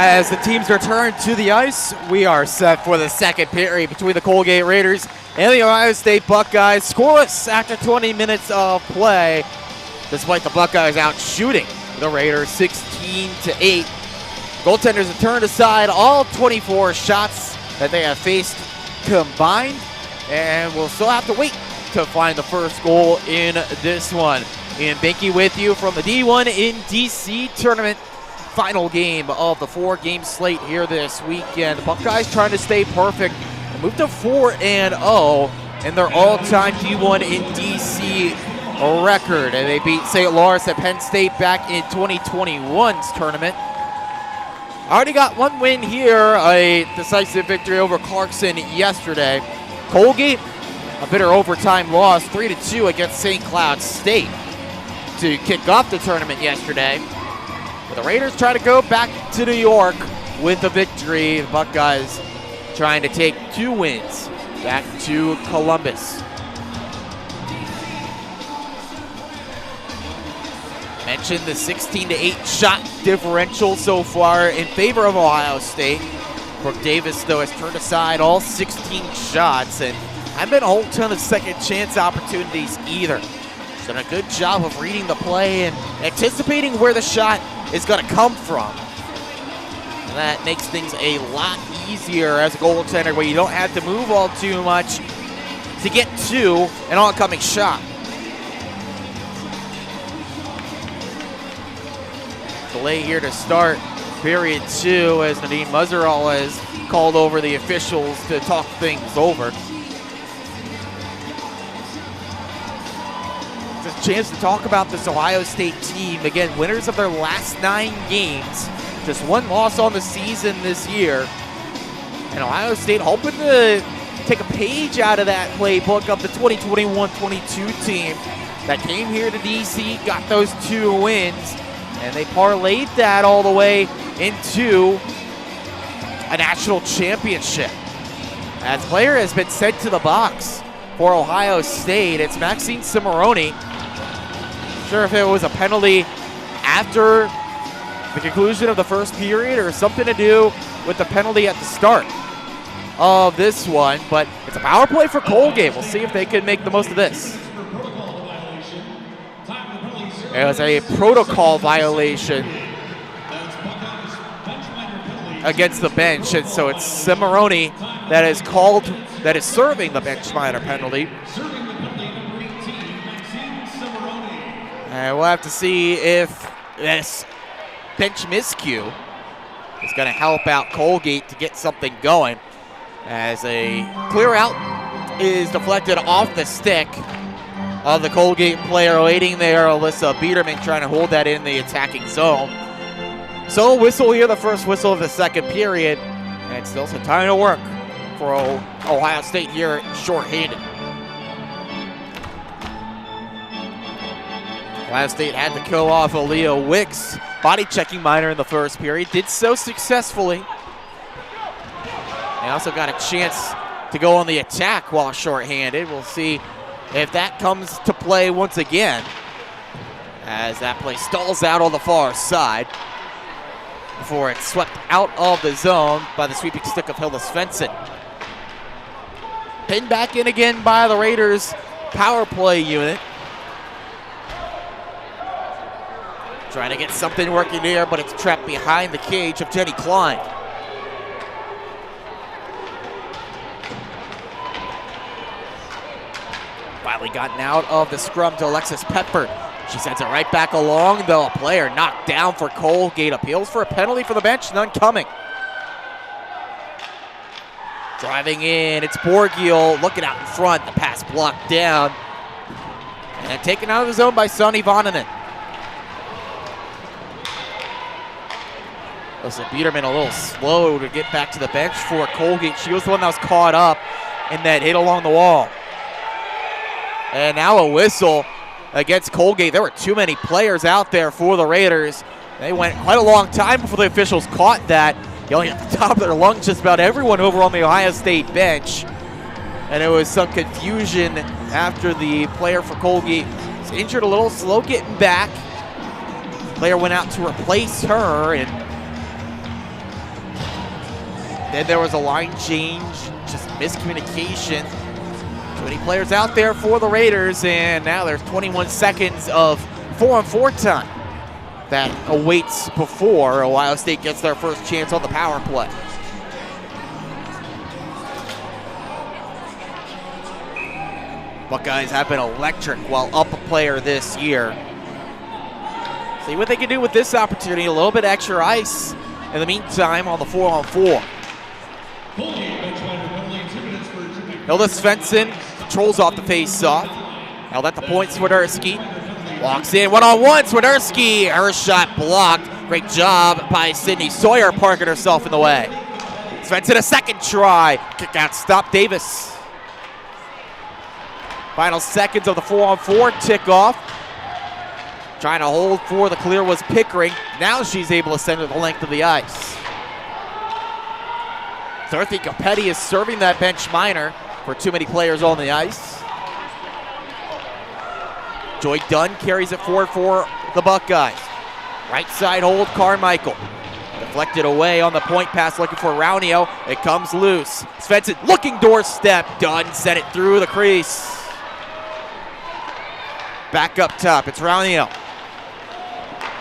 As the teams return to the ice, we are set for the second period between the Colgate Raiders and the Ohio State Buckeyes. Scoreless after 20 minutes of play, despite the Buckeyes out shooting the Raiders 16-8. Goaltenders have turned aside all 24 shots that they have faced combined, and we'll still have to wait to find the first goal in this one. Ian Binky with you from the D1 in DC tournament. Final game of the 4-game slate here this weekend. The Buckeyes trying to stay perfect and move to 4-0 in their all-time D1 in DC record. And they beat St. Lawrence at Penn State back in 2021's tournament. Already got one win here, a decisive victory over Clarkson yesterday. Colgate, a bitter overtime loss, 3-2 against St. Cloud State to kick off the tournament yesterday. But the Raiders try to go back to New York with a victory. The Buckeyes trying to take 2 wins back to Columbus. Mentioned the 16-8 shot differential so far in favor of Ohio State. Brooke Davis, though, has turned aside all 16 shots and haven't been a whole ton of second chance opportunities either. She's done a good job of reading the play and anticipating where the shot is going to come from. And that makes things a lot easier as a goaltender where you don't have to move all too much to get to an oncoming shot. Delay here to start period 2 as Nadine Muzerall has called over the officials to talk things over. It's a chance to talk about this Ohio State team. Again, winners of their last 9 games. Just 1 loss on the season this year. And Ohio State hoping to take a page out of that playbook of the 2021-22 team that came here to DC, got those 2 wins, and they parlayed that all the way into a national championship. As player has been sent to the box for Ohio State, it's Maxine Cimarroni. Not sure if it was a penalty after the conclusion of the first period or something to do with the penalty at the start of this one, but it's a power play for Colgate. We'll see if they can make the most of this. It was a protocol violation against the bench, and so it's Cimarroni that is called, that is serving the bench minor penalty. And we'll have to see if this bench miscue is going to help out Colgate to get something going, as a clear out is deflected off the stick of the Colgate player waiting there, Alyssa Biederman, trying to hold that in the attacking zone. So whistle here, the first whistle of the second period, and still some time to work for Ohio State here short-handed. Ohio State had to kill off Aaliyah Wicks, body-checking minor in the first period, did so successfully. They also got a chance to go on the attack while short-handed. We'll see if that comes to play once again, as that play stalls out on the far side before it's swept out of the zone by the sweeping stick of Hilda Svensson. Pinned back in again by the Raiders power play unit. Trying to get something working here, but it's trapped behind the cage of Jenny Klein. Finally gotten out of the scrum to Alexis Pepper. She sends it right back along, though. A player knocked down for Colgate. Appeals for a penalty for the bench, none coming. Driving in, it's Borgiel looking out in front. The pass blocked down. And taken out of the zone by Sonny Voninen. Alyssa Biederman a little slow to get back to the bench for Colgate. She was the one that was caught up in that hit along the wall. And now a whistle against Colgate. There were too many players out there for the Raiders. They went quite a long time before the officials caught that, yelling at the top of their lungs just about everyone over on the Ohio State bench. And there was some confusion after the player for Colgate was injured a little, slow getting back. Player went out to replace her, and Then there was a line change, just miscommunication. Too many players out there for the Raiders, and now there's 21 seconds of 4-on-4 time that awaits before Ohio State gets their first chance on the power play. Buckeyes have been electric while up a player this year. See what they can do with this opportunity. A little bit extra ice in the meantime on the 4-on-4. Hilda Svensson controls off the face-off. Held at the point, Swiderski walks in one-on-one. Swiderski, her shot blocked. Great job by Sydney Sawyer parking herself in the way. Svensson a second try. Kick out, stop Davis. Final seconds of the 4-on-4 tick-off. Trying to hold for the clear was Pickering. Now she's able to send it the length of the ice. Dorothy Capetti is serving that bench minor for too many players on the ice. Joy Dunn carries it forward for the Buckeyes. Right side hold, Carmichael. Deflected away on the point pass, looking for Raunio. It comes loose. Svensson looking doorstep. Dunn sent it through the crease. Back up top, it's Raunio.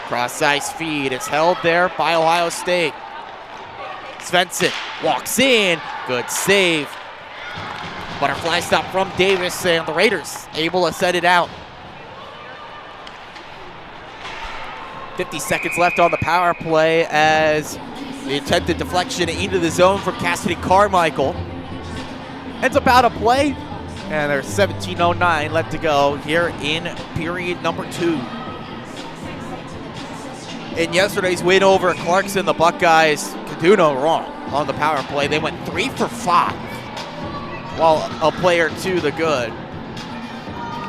Cross ice feed, it's held there by Ohio State. Svensson walks in, good save. Butterfly stop from Davis, and the Raiders able to set it out. 50 seconds left on the power play as the attempted deflection into the zone from Cassidy Carmichael ends up out of play, and there's 17:09 left to go here in period number 2. In yesterday's win over Clarkson, the Buckeyes could do no wrong on the power play. They went 3 for 5, while a play or two the good.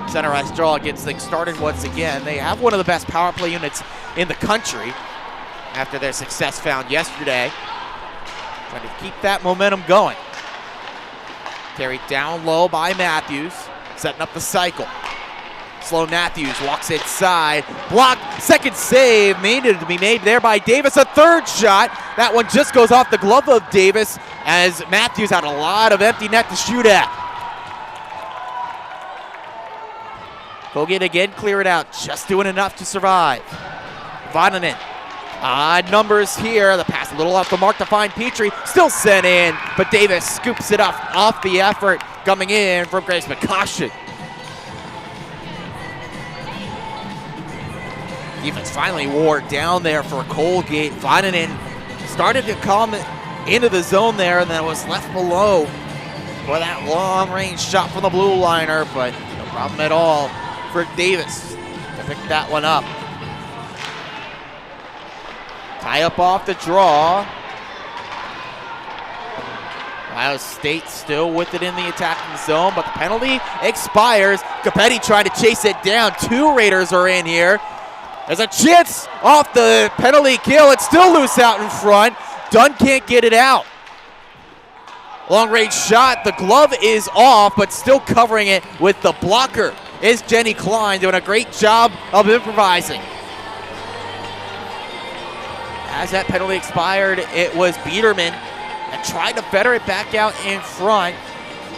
Center ice draw gets things started once again. They have one of the best power play units in the country after their success found yesterday. Trying to keep that momentum going. Carried down low by Matthews, setting up the cycle. Sloan Matthews walks inside, blocked, second save, needed to be made there by Davis. A third shot, that one just goes off the glove of Davis as Matthews had a lot of empty net to shoot at. Colgate again, clear it out, just doing enough to survive. Vananen, odd numbers here. The pass a little off the mark to find Petrie, still sent in, but Davis scoops it off the effort coming in from Grace McCaution. Defense finally wore down there for Colgate. Vananen started to come into the zone there and then was left below for that long-range shot from the blue liner, but no problem at all for Davis to pick that one up. Tie up off the draw. Ohio State still with it in the attacking zone, but the penalty expires. Capetti trying to chase it down. 2 Raiders are in here. There's a chance off the penalty kill. It's still loose out in front. Dunn can't get it out. Long range shot. The glove is off, but still covering it with the blocker is Jenny Klein, doing a great job of improvising. As that penalty expired, it was Biederman that tried to feather it back out in front.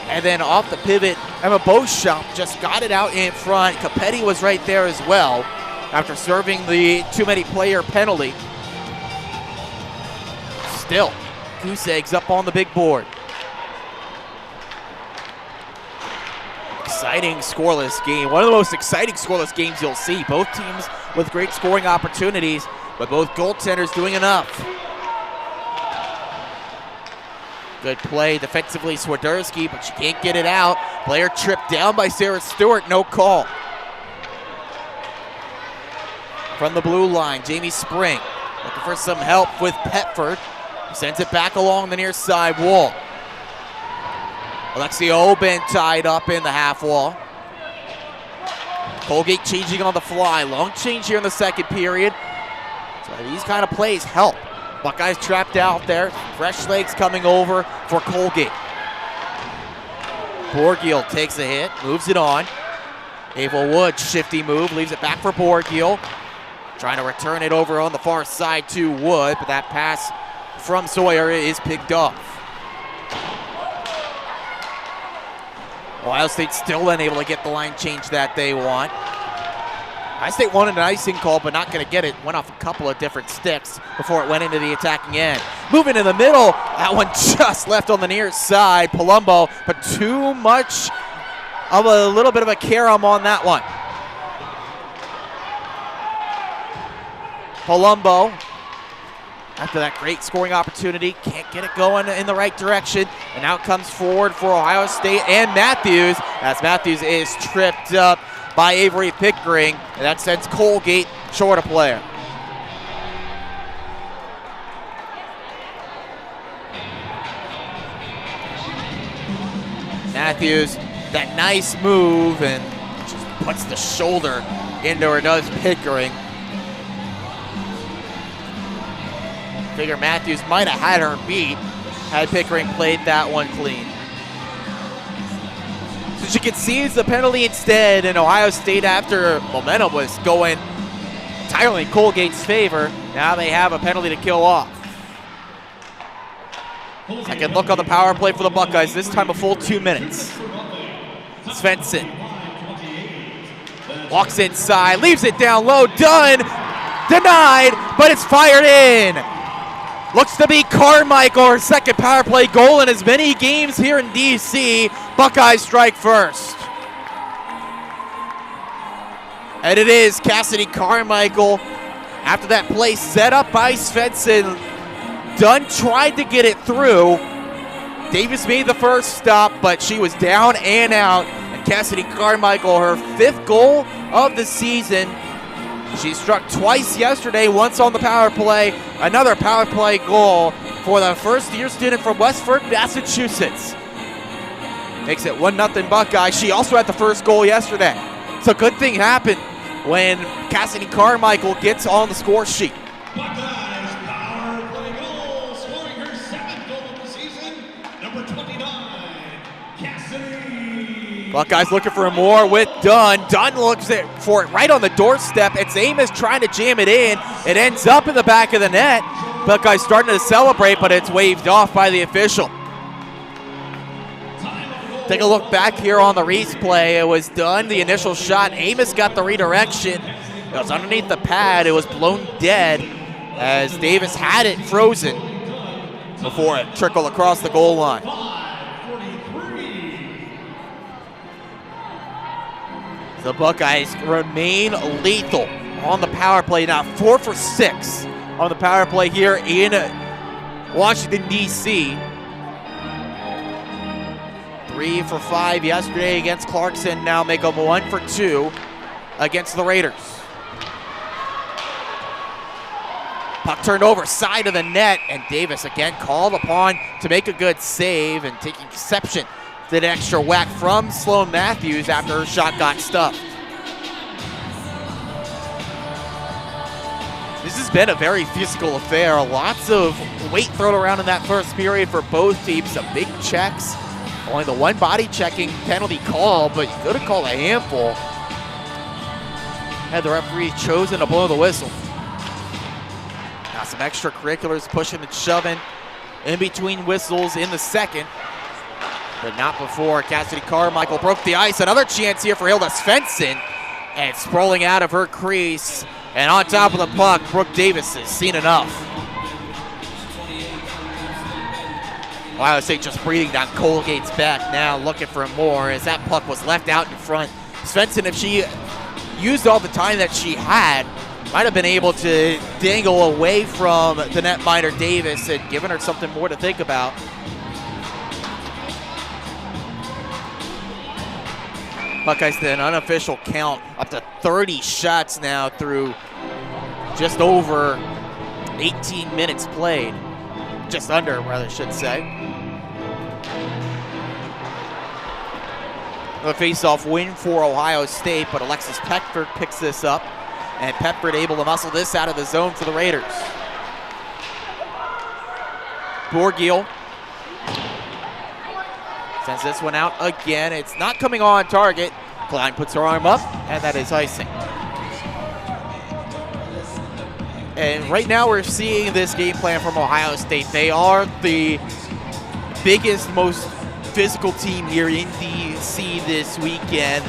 And then off the pivot, Emma Beauchamp just got it out in front. Capetti was right there as well after serving the too many player penalty. Still, goose eggs up on the big board. Exciting scoreless game. One of the most exciting scoreless games you'll see. Both teams with great scoring opportunities, but both goaltenders doing enough. Good play defensively, Swiderski, but she can't get it out. Player tripped down by Sarah Stewart, no call. From the blue line, Jamie Spring looking for some help with Petford. Sends it back along the near side wall. Alexia Oben tied up in the half wall. Colgate changing on the fly. Long change here in the second period. So these kind of plays help. Buckeyes trapped out there. Fresh legs coming over for Colgate. Borgiel takes a hit, moves it on. Ava Wood, shifty move, leaves it back for Borgiel. Trying to return it over on the far side to Wood, but that pass from Sawyer is picked off. Ohio State still unable to get the line change that they want. Ohio State wanted an icing call, but not going to get it. Went off a couple of different sticks before it went into the attacking end. Moving in the middle, that one just left on the near side. Palumbo, but too much of a little bit of a carom on that one. Palumbo, after that great scoring opportunity, can't get it going in the right direction. And now it comes forward for Ohio State and Matthews, as Matthews is tripped up by Avery Pickering, and that sends Colgate short a player. Matthews, that nice move, and just puts the shoulder into her, does Pickering. Figure Matthews might have had her beat had Pickering played that one clean. So she concedes the penalty instead, and Ohio State, after momentum was going entirely in Colgate's favor, now they have a penalty to kill off. Second look on the power play for the Buckeyes, this time a full 2 minutes. Svensson walks inside, leaves it down low, Dunn, denied, but it's fired in. Looks to be Carmichael, her second power play goal in as many games here in DC. Buckeyes strike first. And it is Cassidy Carmichael. After that play set up by Svensson, Dunn tried to get it through. Davis made the first stop, but she was down and out. And Cassidy Carmichael, her 5th goal of the season. She struck twice yesterday, once on the power play, another power play goal for the first-year student from Westford, Massachusetts. Makes it 1-0 Buckeyes. She also had the first goal yesterday. So good thing happened when Cassidy Carmichael gets on the score sheet. Buckeyes power play goal, scoring her 7th goal of the season, number 29, Cassidy. Buckeyes looking for more with Dunn. Dunn looks for it right on the doorstep. It's Amos trying to jam it in. It ends up in the back of the net. Buckeyes starting to celebrate, but it's waved off by the official. Take a look back here on the replay. It was Dunn, the initial shot. Amos got the redirection. It was underneath the pad. It was blown dead as Davis had it frozen before it trickled across the goal line. The Buckeyes remain lethal on the power play now, 4 for 6 on the power play here in Washington, D.C. 3 for 5 yesterday against Clarkson, now make them 1 for 2 against the Raiders. Puck turned over, side of the net, and Davis again called upon to make a good save and taking exception to an extra whack from Sloan Matthews after her shot got stuffed. This has been a very physical affair. Lots of weight thrown around in that first period for both teams. Some big checks. Only the one body checking penalty call, but you could have called a handful had the referee chosen to blow the whistle. Now some extracurriculars pushing and shoving in between whistles in the second, but not before Cassidy Carmichael broke the ice. Another chance here for Hilda Svensson, and sprawling out of her crease and on top of the puck, Brooke Davis has seen enough. Ohio State just breathing down Colgate's back now, looking for more as that puck was left out in front. Svensson, if she used all the time that she had, might have been able to dangle away from the netminder Davis and given her something more to think about. Buckeyes did an unofficial count up to 30 shots now through just over 18 minutes played. Just under, rather, I should say. A face-off win for Ohio State, but Alexis Peckford picks this up, and Peckford able to muscle this out of the zone for the Raiders. Borgiel sends this one out again. It's not coming on target. Klein puts her arm up, and that is icing. And right now we're seeing this game plan from Ohio State. They are the biggest, most physical team here in DC this weekend,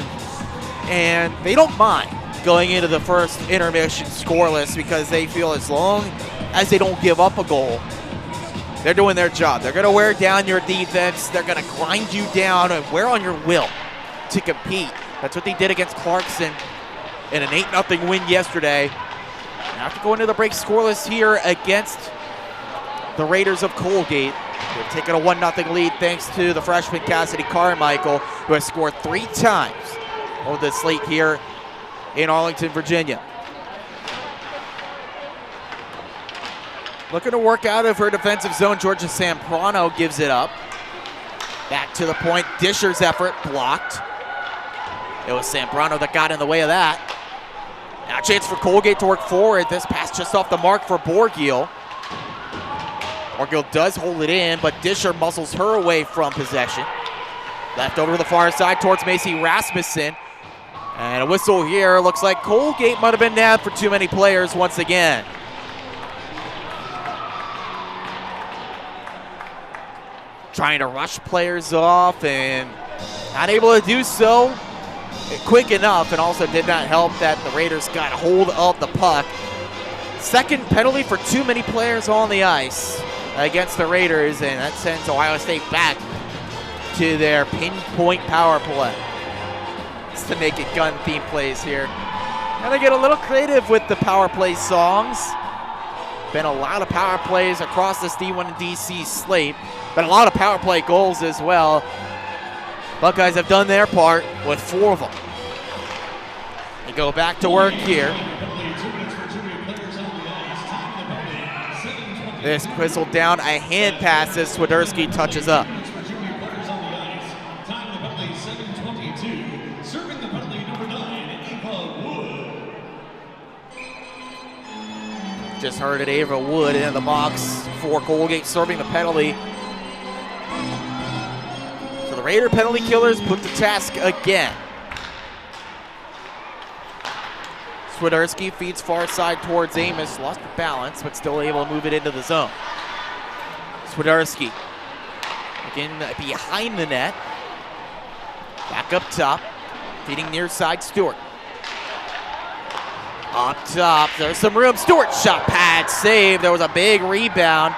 and they don't mind going into the first intermission scoreless because they feel as long as they don't give up a goal, they're doing their job. They're going to wear down your defense. They're going to grind you down and wear on your will to compete. That's what they did against Clarkson in an 8-0 win yesterday. After going to the break scoreless here against the Raiders of Colgate, they've taken a 1-0 lead thanks to the freshman Cassidy Carmichael, who has scored 3 times over the slate here in Arlington, Virginia. Looking to work out of her defensive zone, Georgia Samprano gives it up. Back to the point, Disher's effort blocked. It was Samprano that got in the way of that. Now a chance for Colgate to work forward. This pass just off the mark for Borgiel. Borgiel does hold it in, but Disher muscles her away from possession. Left over to the far side towards Macy Rasmussen. And a whistle here. Looks like Colgate might have been nabbed for too many players once again. Trying to rush players off and not able to do so quick enough, and also did not help that the Raiders got hold of the puck. Second penalty for too many players on the ice against the Raiders, and that sends Ohio State back to their pinpoint power play. It's the Naked Gun theme plays here. And they get a little creative with the power play songs. Been a lot of power plays across this D1 and DC slate, but a lot of power play goals as well. Buckeyes have done their part with 4 of them. They go back to work here. This whistled down, a hand pass as Swiderski touches up. Just heard it, Ava Wood in the box for Colgate serving the penalty. So the Raider penalty killers put to task again. Swiderski feeds far side towards Amos, lost the balance, but still able to move it into the zone. Swiderski again behind the net. Back up top, feeding near side Stewart. Up top, there's some room. Stewart shot pad save. There was a big rebound,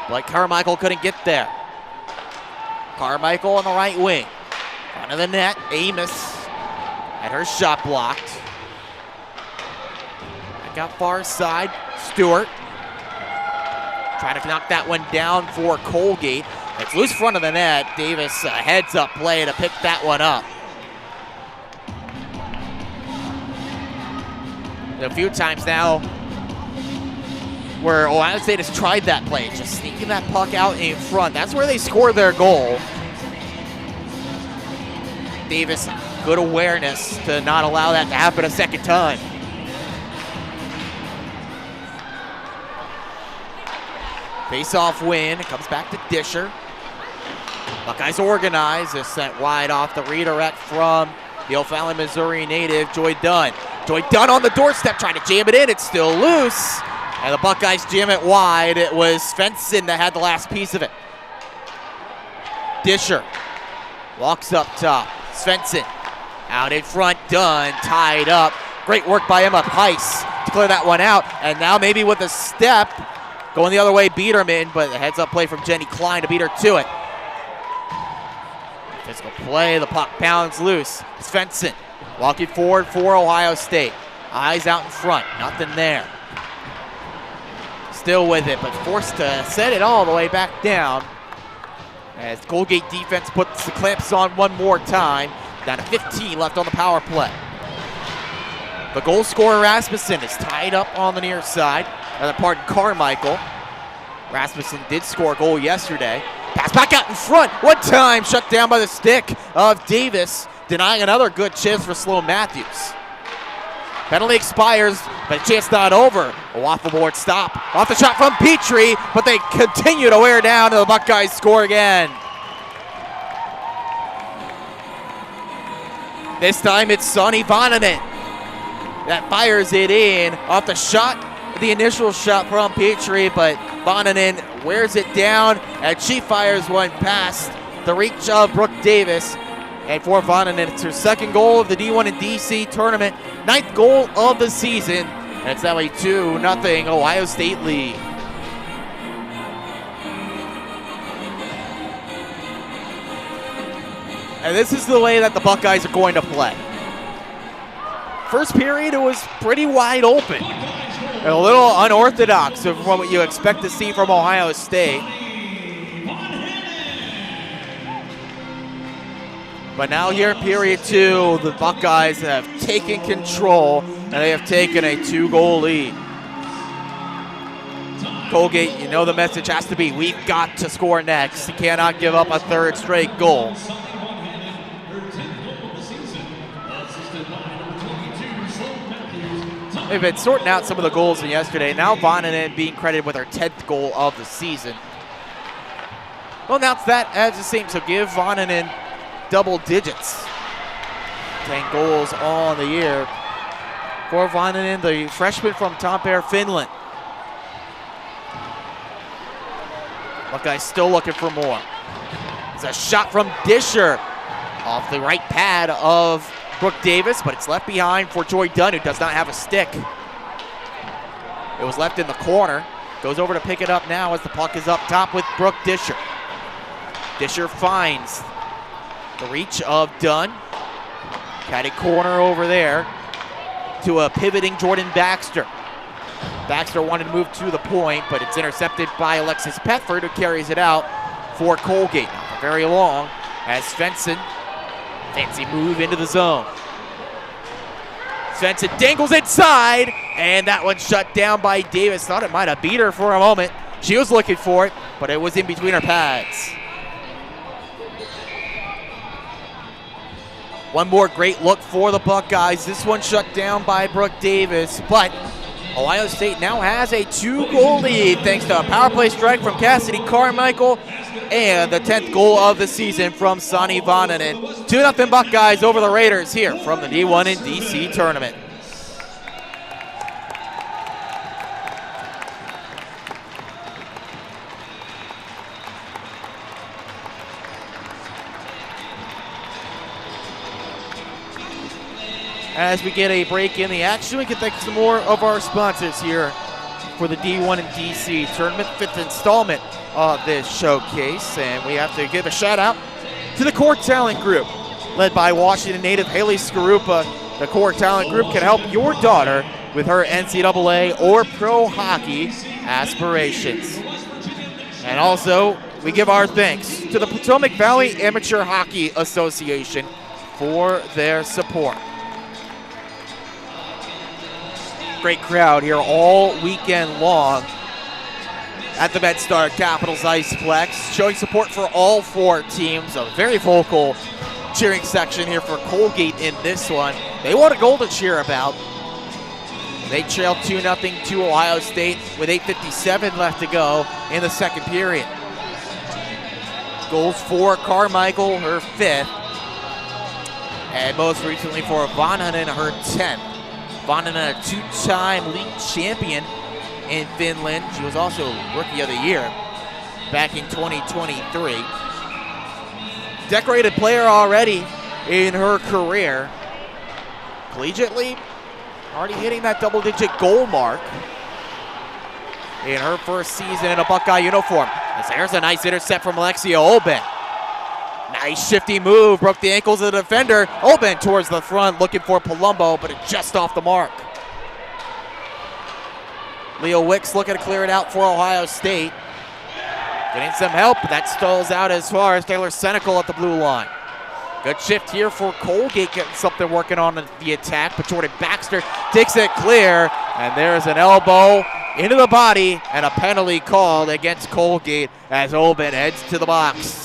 but Carmichael couldn't get there. Carmichael on the right wing. Front of the net, Amos had her shot blocked. Back out far side, Stewart. Trying to knock that one down for Colgate. It's loose front of the net. Davis heads up play to pick that one up. A few times now where Ohio State has tried that play, just sneaking that puck out in front. That's where they score their goal. Davis, good awareness to not allow that to happen a second time. Face-off win, it comes back to Disher. Buckeyes organize, is sent wide off the redirect from the O'Fallon, Missouri native, Joy Dunn. Joy Dunn on the doorstep, trying to jam it in. It's still loose. And the Buckeyes jam it wide. It was Svensson that had the last piece of it. Disher walks up top. Svensson out in front. Dunn tied up. Great work by Emma Heiss to clear that one out. And now maybe with a step, going the other way, Biederman, but a heads up play from Jenny Klein to beat her to it. Physical play, the puck pounds loose. Svensson walking forward for Ohio State. Eyes out in front, nothing there. Still with it, but forced to set it all the way back down. As Colgate defense puts the clamps on one more time. Down to 15 left on the power play. The goal scorer Rasmussen is tied up on the near side. Carmichael. Rasmussen did score a goal yesterday. Pass back out in front. One time shut down by the stick of Davis, denying another good chance for Sloan Matthews. Penalty expires, but the chance not over. A waffle board stop. Off the shot from Petrie, but they continue to wear down, and the Buckeyes score again. This time it's Sonny Vonneman that fires it in off the shot, the initial shot from Petrie, but Vonneman wears it down, and she fires one past The reach of Brooke Davis. And for Vonanen, it's her second goal of the D1 and DC tournament. 9th goal of the season. And it's that way 2-0 Ohio State lead. And this is the way that the Buckeyes are going to play. First period, it was pretty wide open. And a little unorthodox from what you expect to see from Ohio State. But now here in period 2, the Buckeyes have taken control and they have taken a 2-goal lead. Colgate, you know the message has to be, we've got to score next. You cannot give up a third straight goal. They've been sorting out some of the goals from yesterday. Now Vonanen being credited with her 10th goal of the season. We'll announce that as the same, so give Vonanen double digits. 10 goals on the year for Vonanen, the freshman from Tampere, Finland. Buckeyes still looking for more. It's a shot from Disher off the right pad of Brooke Davis, but it's left behind for Joy Dunn, who does not have a stick. It was left in the corner. Goes over to pick it up now as the puck is up top with Brooke Disher. Disher finds the reach of Dunn. Catty corner over there to a pivoting Jordan Baxter. Baxter wanted to move to the point, but it's intercepted by Alexis Petford, who carries it out for Colgate. Not for very long as Svensson, fancy move into the zone. Svensson dangles inside, and that one shut down by Davis. Thought it might have beat her for a moment. She was looking for it, but it was in between her pads. One more great look for the Buckeyes. This one shut down by Brooke Davis, but Ohio State now has a 2-goal lead thanks to a power play strike from Cassidy Carmichael and the 10th goal of the season from Sonny Vonanen. 2-0 Buckeyes over the Raiders here from the D1 and DC tournament. As we get a break in the action, we can thank some more of our sponsors here for the D1 and DC tournament, 5th installment of this showcase. And we have to give a shout out to the Core Talent Group, led by Washington native Haley Skarupa. The Core Talent Group can help your daughter with her NCAA or pro hockey aspirations. And also, we give our thanks to the Potomac Valley Amateur Hockey Association for their support. Great crowd here all weekend long at the MedStar Capitals Iceplex, showing support for all 4 teams. A very vocal cheering section here for Colgate in this one. They want a goal to cheer about. They trailed 2-0 to Ohio State with 8:57 left to go in the second period. Goals for Carmichael, her 5th, and most recently for Vonanen, her 10th. Vonanen, a 2-time league champion in Finland. She was also Rookie of the Year back in 2023. Decorated player already in her career. Collegiately, already hitting that double-digit goal mark in her first season in a Buckeye uniform. As there's a nice intercept from Alexia Olben. Nice shifty move, broke the ankles of the defender. Olben towards the front, looking for Palumbo, but it's just off the mark. Leo Wicks looking to clear it out for Ohio State. Getting some help, but that stalls out as far as Taylor Senecal at the blue line. Good shift here for Colgate, getting something working on the attack, but Jordan Baxter takes it clear, and there's an elbow into the body, and a penalty called against Colgate as Olben heads to the box.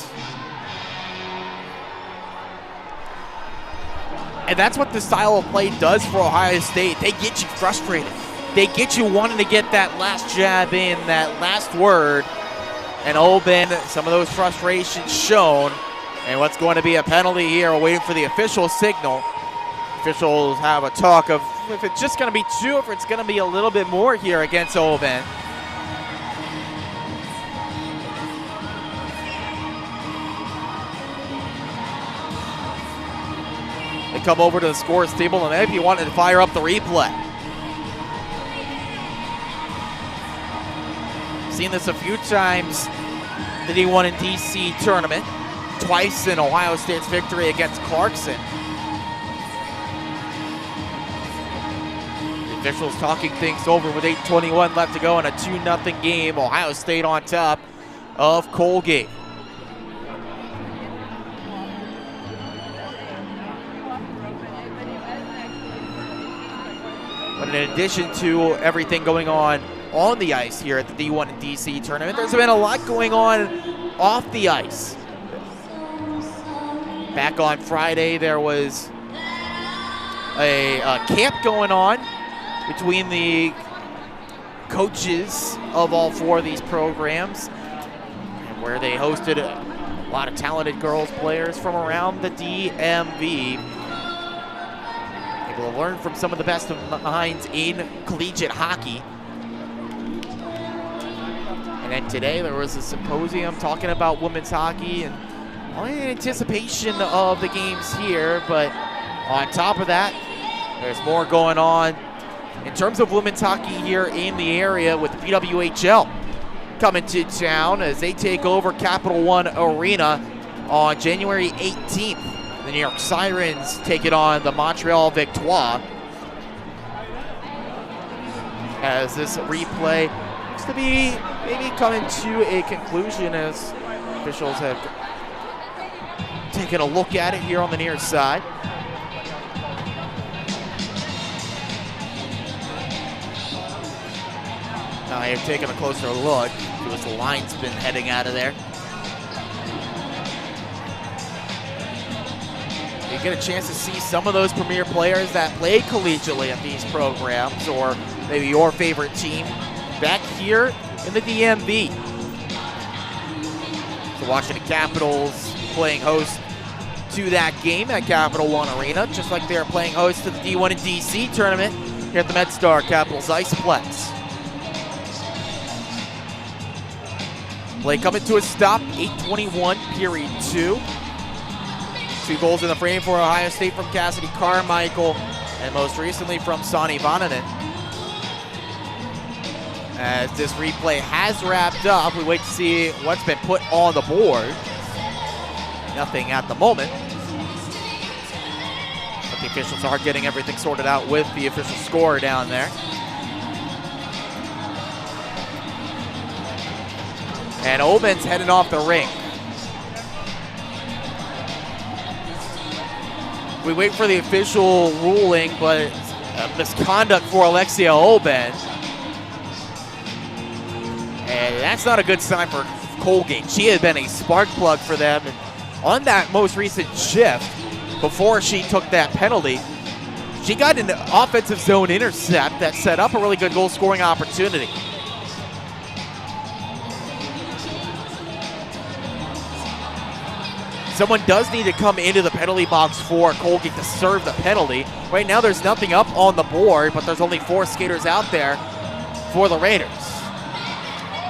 And that's what the style of play does for Ohio State. They get you frustrated. They get you wanting to get that last jab in, that last word. And Olben, some of those frustrations shown. And what's going to be a penalty here, waiting for the official signal. Officials have a talk of if it's just going to be 2, if it's going to be a little bit more here against Olben. to come over to the scores table and maybe wanted to fire up the replay. Seen this a few times, the D1 and DC tournament, twice in Ohio State's victory against Clarkson. The officials talking things over with 8:21 left to go in a 2-0 game. Ohio State on top of Colgate. But in addition to everything going on the ice here at the D1 and DC tournament, there's been a lot going on off the ice. Back on Friday, there was a camp going on between the coaches of all 4 of these programs, where they hosted a lot of talented girls players from around the DMV. Able to learn from some of the best minds in collegiate hockey. And then today there was a symposium talking about women's hockey and all in anticipation of the games here. But on top of that, there's more going on in terms of women's hockey here in the area, with the PWHL coming to town as they take over Capital One Arena on January 18th. The New York Sirens take it on the Montreal Victoire. As this replay looks to be maybe coming to a conclusion, as officials have taken a look at it here on the near side. Now they've taken a closer look as the line's been heading out of there. You get a chance to see some of those premier players that played collegiately at these programs, or maybe your favorite team, back here in the DMV. The Washington Capitals playing host to that game at Capital One Arena, just like they're playing host to the D1 and DC tournament here at the MedStar Capitals Iceplex. Play coming to a stop, 8:21, period 2. 2 goals in the frame for Ohio State from Cassidy Carmichael, and most recently from Sonny Vannanen. As this replay has wrapped up, we wait to see what's been put on the board. Nothing at the moment. But the officials are getting everything sorted out with the official score down there. And Oben's heading off the rink. We wait for the official ruling, but misconduct for Alexia Oben. And that's not a good sign for Colgate. She had been a spark plug for them. And on that most recent shift, before she took that penalty, she got an offensive zone intercept that set up a really good goal scoring opportunity. Someone does need to come into the penalty box for Colgate to serve the penalty. Right now there's nothing up on the board, but there's only 4 skaters out there for the Raiders.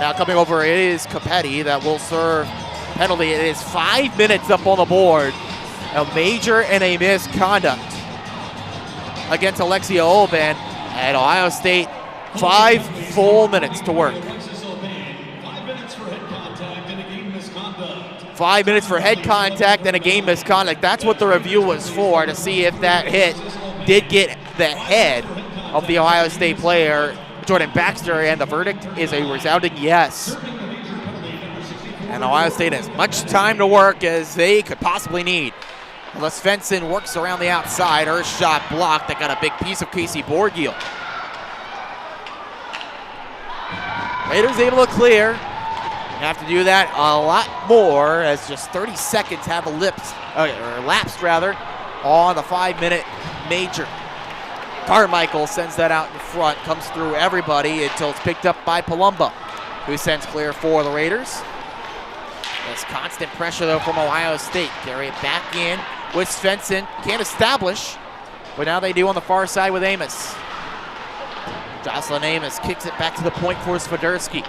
Now coming over is Capetti that will serve penalty. It is 5 minutes up on the board. A major and a misconduct against Alexia Oben at Ohio State. 5 full minutes to work. 5 minutes for head contact and a game misconduct. That's what the review was for, to see if that hit did get the head of the Ohio State player, Jordan Baxter, and the verdict is a resounding yes. And Ohio State has much time to work as they could possibly need. Les Svensson works around the outside. Her shot blocked. That got a big piece of Casey Borgiel. Raiders able to clear. Have to do that a lot more, as just 30 seconds have elapsed on the 5-minute major. Carmichael sends that out in front, comes through everybody until it's picked up by Palumbo, who sends clear for the Raiders. There's constant pressure though from Ohio State. Carry it back in with Svensson. Can't establish, but now they do on the far side with Amos. Jocelyn Amos kicks it back to the point for Swiderski.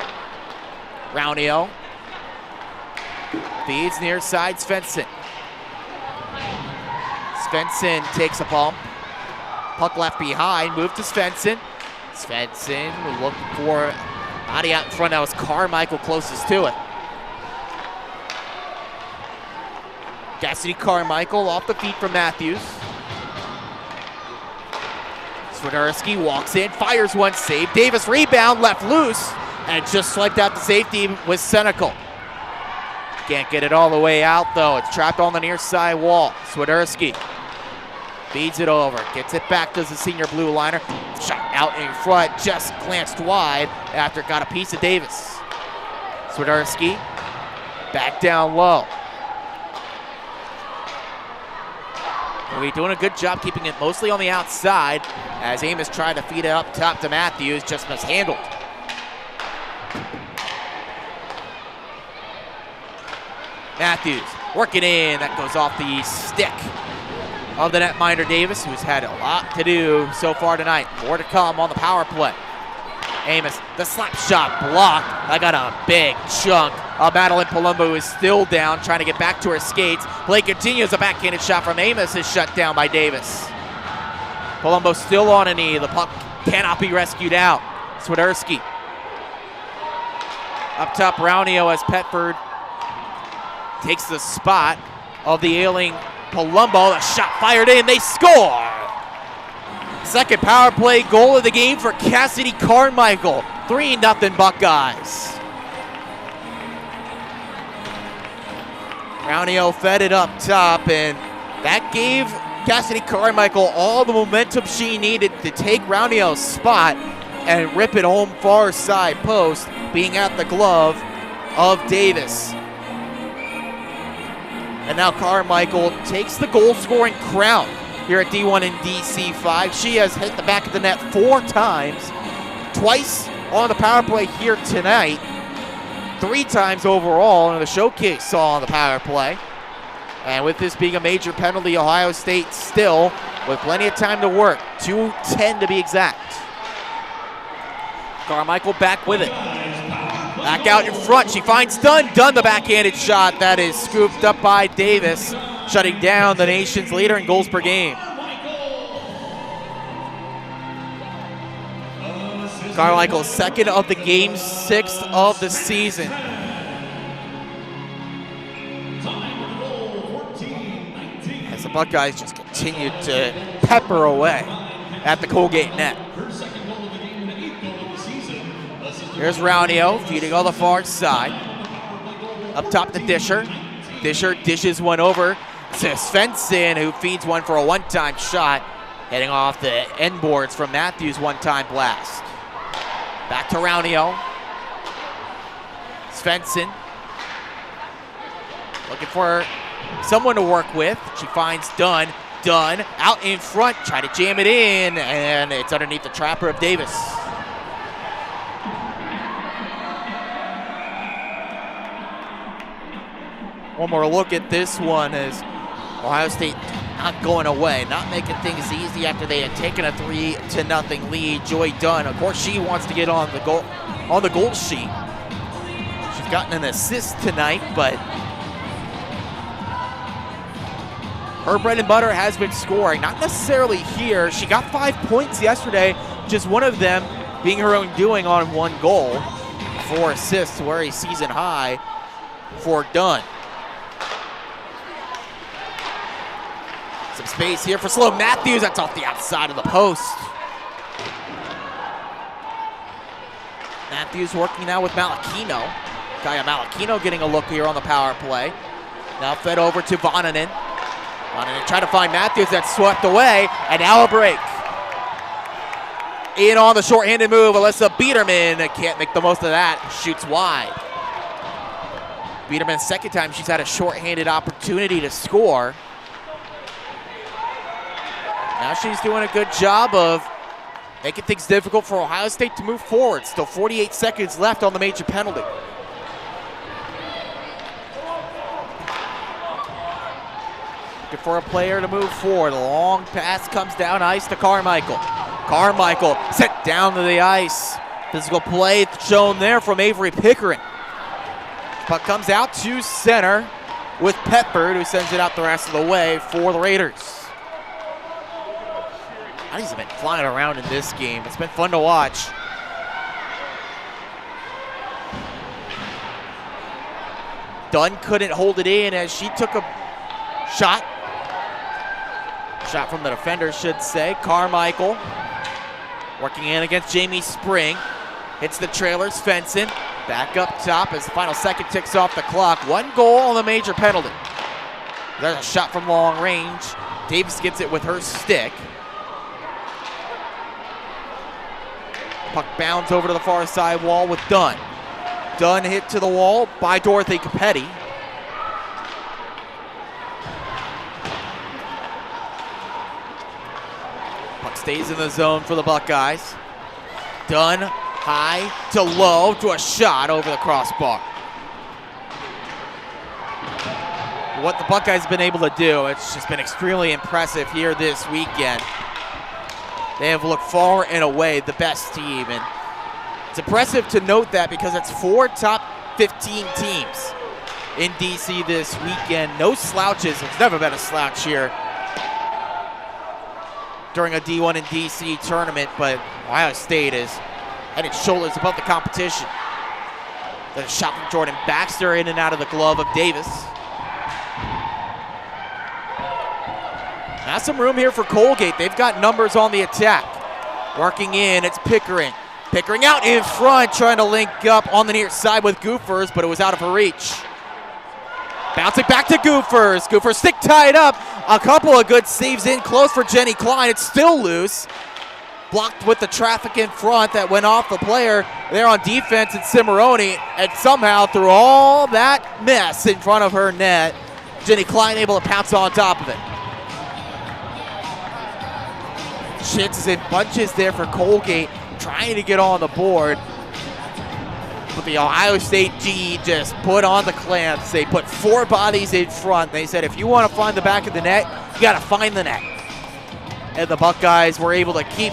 Raunio feeds near side Svensson. Svensson takes a bump. Puck left behind, move to Svensson. Svensson looking for body out in front. That was Carmichael closest to it. Cassidy Carmichael off the feet from Matthews. Swiderski walks in, fires one, save. Davis rebound, left loose, and just swiped out the safety with Senecal. Can't get it all the way out though. It's trapped on the near side wall. Swiderski feeds it over, gets it back to the senior blue liner. Shot out in front, just glanced wide after it got a piece of Davis. Swiderski back down low. We're doing a good job keeping it mostly on the outside as Amos tried to feed it up top to Matthews, just mishandled. Matthews working in, that goes off the stick of the netminder Davis, who's had a lot to do so far tonight. More to come on the power play. Amos, the slap shot blocked. I got a big chunk of Madeline Palumbo, who is still down, trying to get back to her skates. Play continues, a backhanded shot from Amos is shut down by Davis. Palumbo still on a knee. The puck cannot be rescued out. Swiderski. Up top, Raunio as Petford takes the spot of the ailing Palumbo. The shot fired in, they score! Second power play goal of the game for Cassidy Carmichael. 3-0 Buckeyes. Raunio fed it up top, and that gave Cassidy Carmichael all the momentum she needed to take Raunio's spot and rip it home far side post, being at the glove of Davis. And now Carmichael takes the goal-scoring crown here at D1 and DC5. She has hit the back of the net 4 times, twice on the power play here tonight, 3 times overall in the showcase saw on the power play. And with this being a major penalty, Ohio State still with plenty of time to work, 2:10 to be exact. Carmichael back with it. Back out in front, she finds Dunn. Dunn, the backhanded shot that is scooped up by Davis, shutting down the nation's leader in goals per game. Carmichael's second of the game, 6th of the season. As the Buckeyes just continued to pepper away at the Colgate net. Here's Raunio feeding on the far side. Up top to Disher. Disher dishes one over to Svensson, who feeds one for a one-time shot, heading off the end boards from Matthews' one-time blast. Back to Raunio. Svensson looking for someone to work with. She finds Dunn. Dunn out in front, try to jam it in, and it's underneath the trapper of Davis. One more look at this one as Ohio State not going away, not making things easy after they had taken a 3-0 lead. Joy Dunn, of course, she wants to get on the goal sheet. She's gotten an assist tonight, but her bread and butter has been scoring. Not necessarily here. She got 5 points yesterday, just one of them being her own doing on 1 goal. 4 assists were a season high for Dunn. Some space here for Slow Matthews. That's off the outside of the post. Matthews working now with Malachino. Kaya Malachino getting a look here on the power play. Now fed over to Vonanen. Vonanen trying to find Matthews. That's swept away. And now a break. In on the shorthanded move, Alyssa Biederman can't make the most of that. Shoots wide. Biederman's second time she's had a shorthanded opportunity to score. Now she's doing a good job of making things difficult for Ohio State to move forward. Still 48 seconds left on the major penalty. Looking for a player to move forward. A long pass comes down ice to Carmichael. Carmichael set down to the ice. Physical play shown there from Avery Pickering. Puck comes out to center with Petford, who sends it out the rest of the way for the Raiders. Bodies have been flying around in this game. It's been fun to watch. Dunn couldn't hold it in as she took a shot. Shot from the defender, should say. Carmichael working in against Jamie Spring. Hits the trailers, Svensson. Back up top as the final second ticks off the clock. 1 goal on the major penalty. There's a shot from long range. Davis gets it with her stick. Puck bounds over to the far side wall with Dunn. Dunn hit to the wall by Dorothy Capetti. Puck stays in the zone for the Buckeyes. Dunn high to low to a shot over the crossbar. What the Buckeyes have been able to do, it's just been extremely impressive here this weekend. They have looked far and away the best team, and it's impressive to note that because it's 4 top 15 teams in DC this weekend. No slouches. There's never been a slouch here during a D1 and DC tournament, but Ohio State is head and shoulders above the competition. There's a shot from Jordan Baxter in and out of the glove of Davis. Now some room here for Colgate. They've got numbers on the attack. Working in, it's Pickering. Pickering out in front, trying to link up on the near side with Goofers, but it was out of her reach. Bouncing back to Goofers. Goofers stick tied up. A couple of good saves in close for Jenny Klein. It's still loose. Blocked with the traffic in front that went off the player there on defense in Cimarroni, and somehow through all that mess in front of her net, Jenny Klein able to pounce on top of it. Chances in bunches there for Colgate, trying to get on the board. But the Ohio State G just put on the clamps. They put 4 bodies in front. They said, if you want to find the back of the net, you got to find the net. And the Buckeyes were able to keep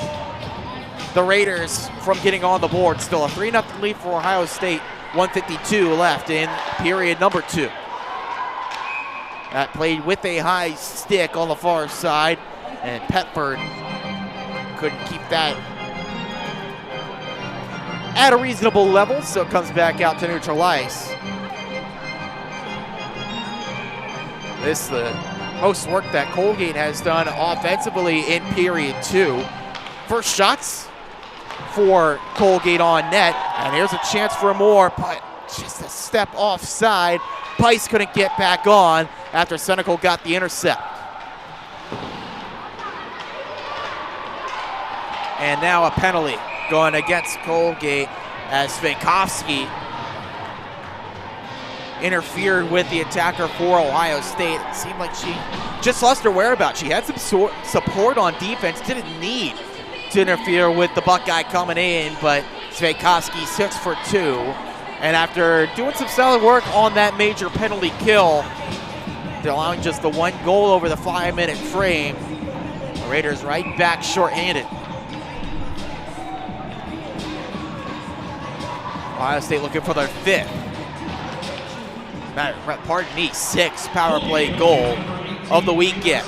the Raiders from getting on the board. Still a 3-0 lead for Ohio State. 1:52 left in period number 2. That played with a high stick on the far side, and Petford couldn't keep that at a reasonable level, so it comes back out to neutral ice. This is the most work that Colgate has done offensively in period 2. First shots for Colgate on net, and here's a chance for more, but just a step offside. Pice couldn't get back on after Senecal got the intercept. And now a penalty going against Colgate as Svenkovsky interfered with the attacker for Ohio State. It seemed like she just lost her whereabouts. She had some support on defense, didn't need to interfere with the Buckeye coming in, but Svenkovsky 6 for 2. And after doing some solid work on that major penalty kill, they're allowing just the 1 goal over the 5-minute frame. The Raiders right back shorthanded. Ohio State looking for their 5th. Pardon me, 6th power play goal of the weekend.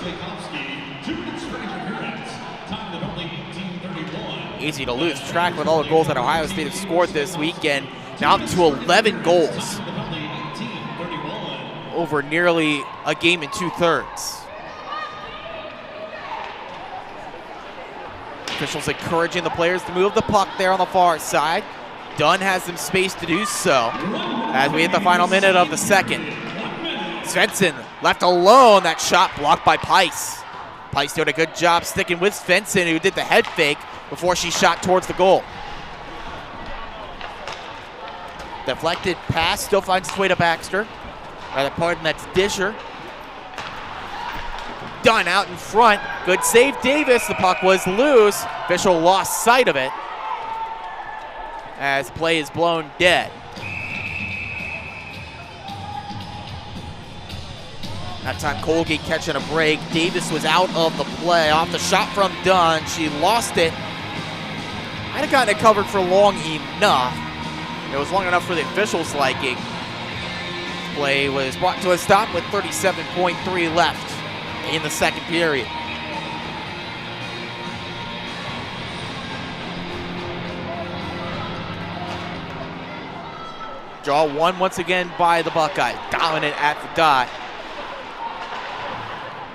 Easy to lose track with all the goals that Ohio State has scored this weekend. Now up to 11 goals over nearly a game and 2/3. Officials encouraging the players to move the puck there on the far side. Dunn has some space to do so as we hit the final minute of the second. Svensson left alone. That shot blocked by Pice. Pice doing a good job sticking with Svensson, who did the head fake before she shot towards the goal. Deflected pass still finds its way to Baxter. Rather, pardon, that's Disher. Dunn out in front. Good save, Davis. The puck was loose. Official lost sight of it as play is blown dead. That time Colgate catching a break. Davis was out of the play. Off the shot from Dunn. She lost it. Might have gotten it covered for long enough. It was long enough for the officials' liking. Play was brought to a stop with 37.3 left in the second period. Draw one once again by the Buckeyes. Dominant at the dot.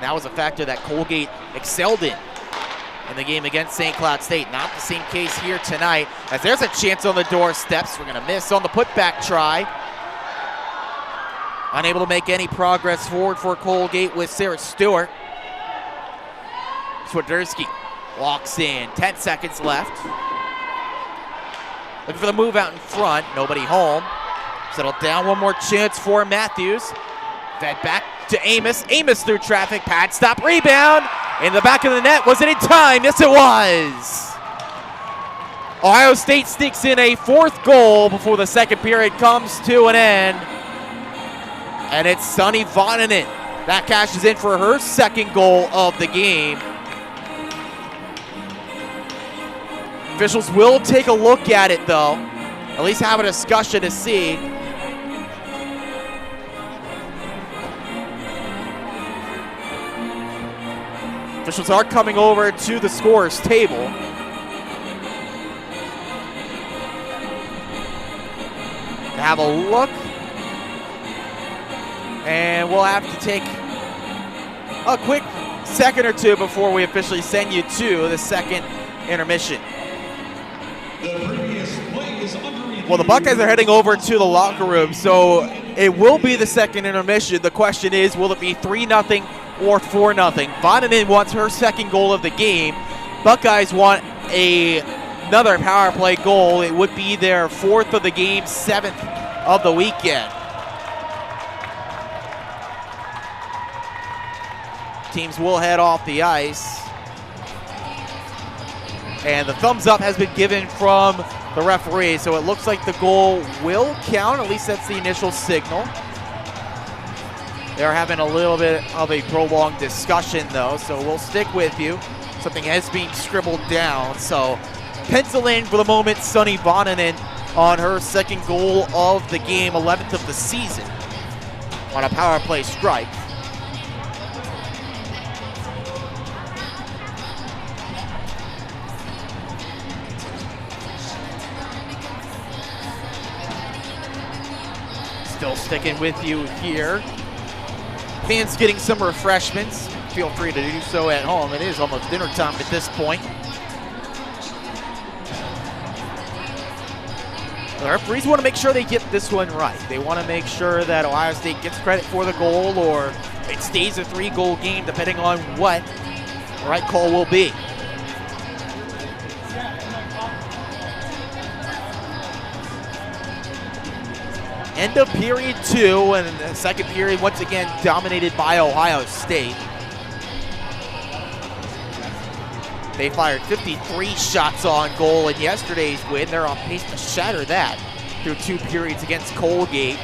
That was a factor that Colgate excelled in the game against St. Cloud State. Not the same case here tonight, as there's a chance on the doorsteps. We're going to miss on the putback try. Unable to make any progress forward for Colgate with Sarah Stewart. Swiderski walks in, 10 seconds left. Looking for the move out in front, nobody home. Settled down, one more chance for Matthews. Fed back to Amos. Amos through traffic, pad stop, rebound. In the back of the net, was it in time? Yes, it was. Ohio State sneaks in a fourth goal before the second period comes to an end. And it's Sunny Vonanen that cashes in for her second goal of the game. Officials will take a look at it, though. At least have a discussion to see. Officials are coming over to the scorer's table. To have a look. And we'll have to take a quick second or two before we officially send you to the second intermission. Well, the Buckeyes are heading over to the locker room, so it will be the second intermission. The question is, will it be 3-0 or 4-0? Vonanen wants her second goal of the game. Buckeyes want another power play goal. It would be their fourth of the game, seventh of the weekend. Teams will head off the ice. And the thumbs up has been given from the referee, so it looks like the goal will count. At least that's the initial signal. They're having a little bit of a prolonged discussion, though, so we'll stick with you. Something has been scribbled down, so pencil in for the moment Sunny Vonanen on her second goal of the game, 11th of the season, on a power play strike. Still sticking with you here. Fans getting some refreshments. Feel free to do so at home. It is almost dinner time at this point. The referees want to make sure they get this one right. They want to make sure that Ohio State gets credit for the goal, or it stays a 3-goal game, depending on what the right call will be. End of period 2, and the second period once again dominated by Ohio State. They fired 53 shots on goal in yesterday's win. They're on pace to shatter that through 2 periods against Colgate.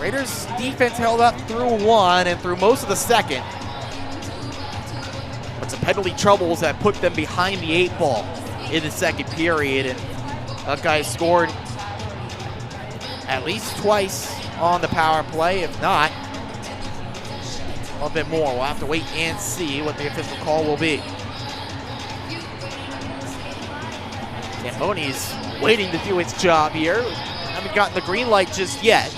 Raiders defense held up through 1 and through most of the second. But some penalty troubles that put them behind the 8 ball in the second period, and Buckeyes scored at least twice on the power play, if not a little bit more. We'll have to wait and see what the official call will be. Zamboni's waiting to do its job here. Haven't gotten the green light just yet.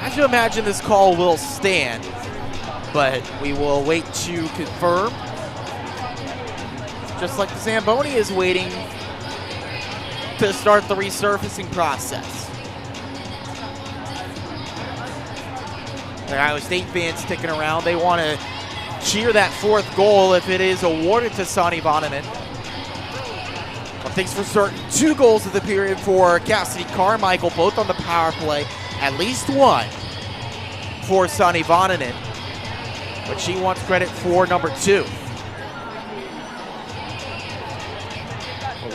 I should imagine this call will stand, but we will wait to confirm. Just like the Zamboni is waiting to start the resurfacing process. The Iowa State fans sticking around. They want to cheer that 4th goal if it is awarded to Sunny Vonanen. One thing's for certain, 2 goals of the period for Cassidy Carmichael, both on the power play. At least 1 for Sunny Vonanen, but she wants credit for number 2.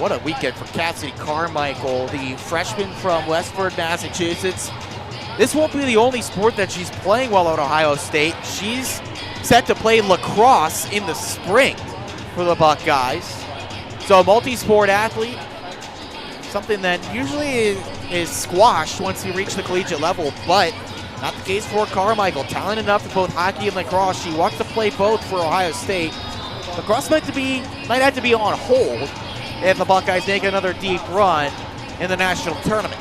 What a weekend for Cassidy Carmichael, the freshman from Westford, Massachusetts. This won't be the only sport that she's playing while at Ohio State. She's set to play lacrosse in the spring for the Buckeyes. So a multi-sport athlete, something that usually is squashed once you reach the collegiate level, but not the case for Carmichael. Talent enough for both hockey and lacrosse. She wants to play both for Ohio State. Lacrosse might have to be on hold if the Buckeyes make another deep run in the national tournament.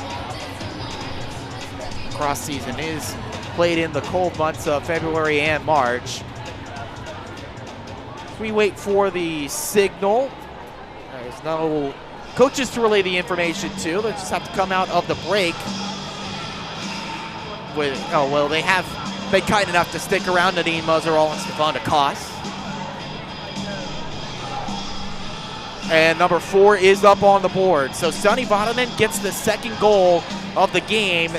Cross season is played in the cold months of February and March. We wait for the signal. There's no coaches to relay the information to. They just have to come out of the break. They have been kind enough to stick around, Nadine Muzerall and Stefan DeCoste. And number 4 is up on the board. So Sonny Vatanen gets the second goal of the game,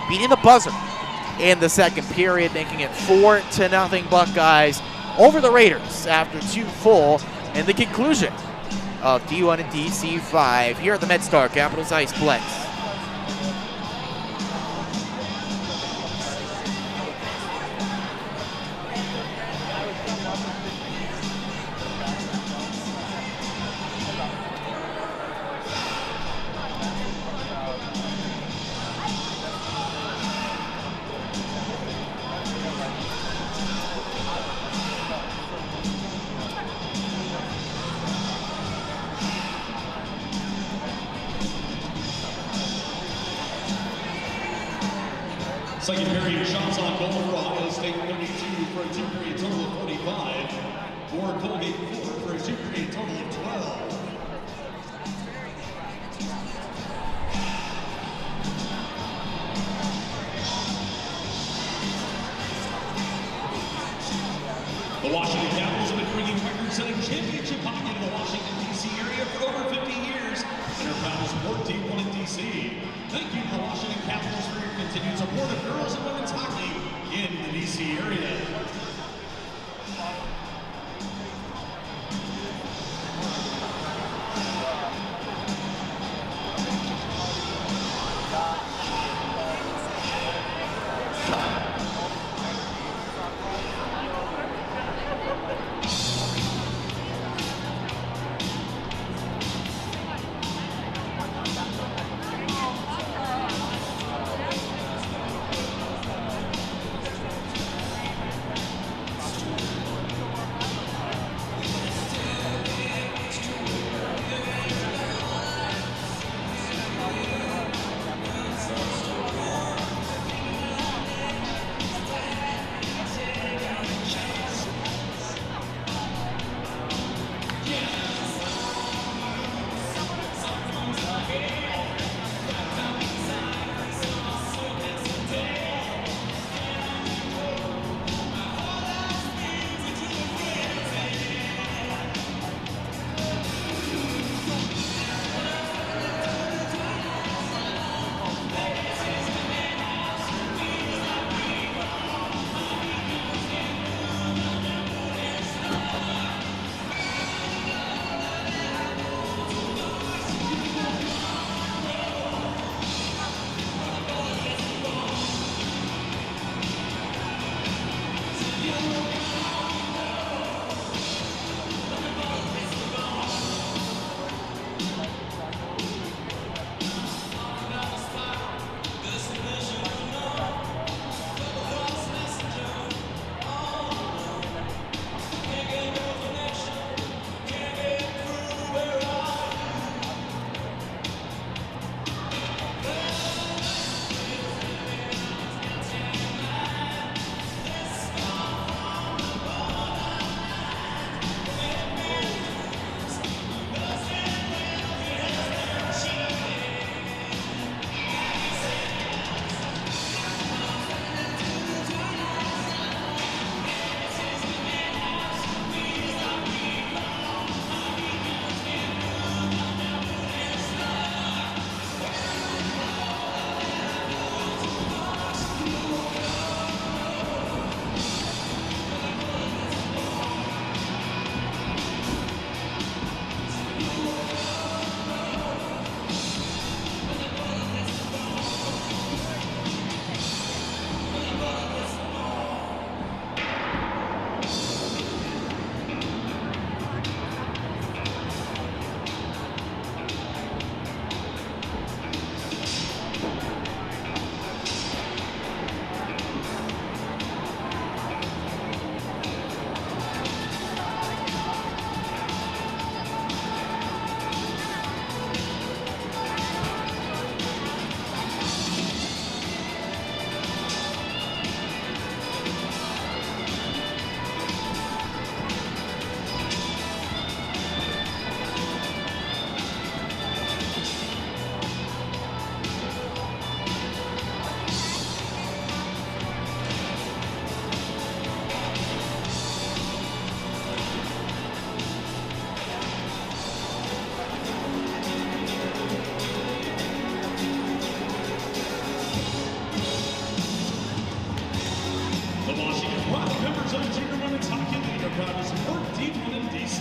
beating the buzzer in the second period, making it 4-0 Buckeyes over the Raiders after 2 full, and the conclusion of D1 and DC5 here at the MedStar Capitals Iceplex. Second period shots on goal for Ohio State, 32 for a 2-period total of 45. For Colgate, 4 for a 2-period total of 12. The Washington Capitals have been bringing record-setting championship hockey to the Washington, D.C. area for over 50 years and are proud to support D1 in D.C. Thank you to the Washington Capitals for your continued support of girls and women's hockey in the D.C. area.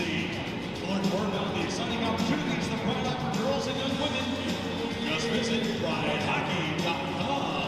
see. To learn more about the exciting opportunities that Pride offer girls and young women, just visit pridehockey.com.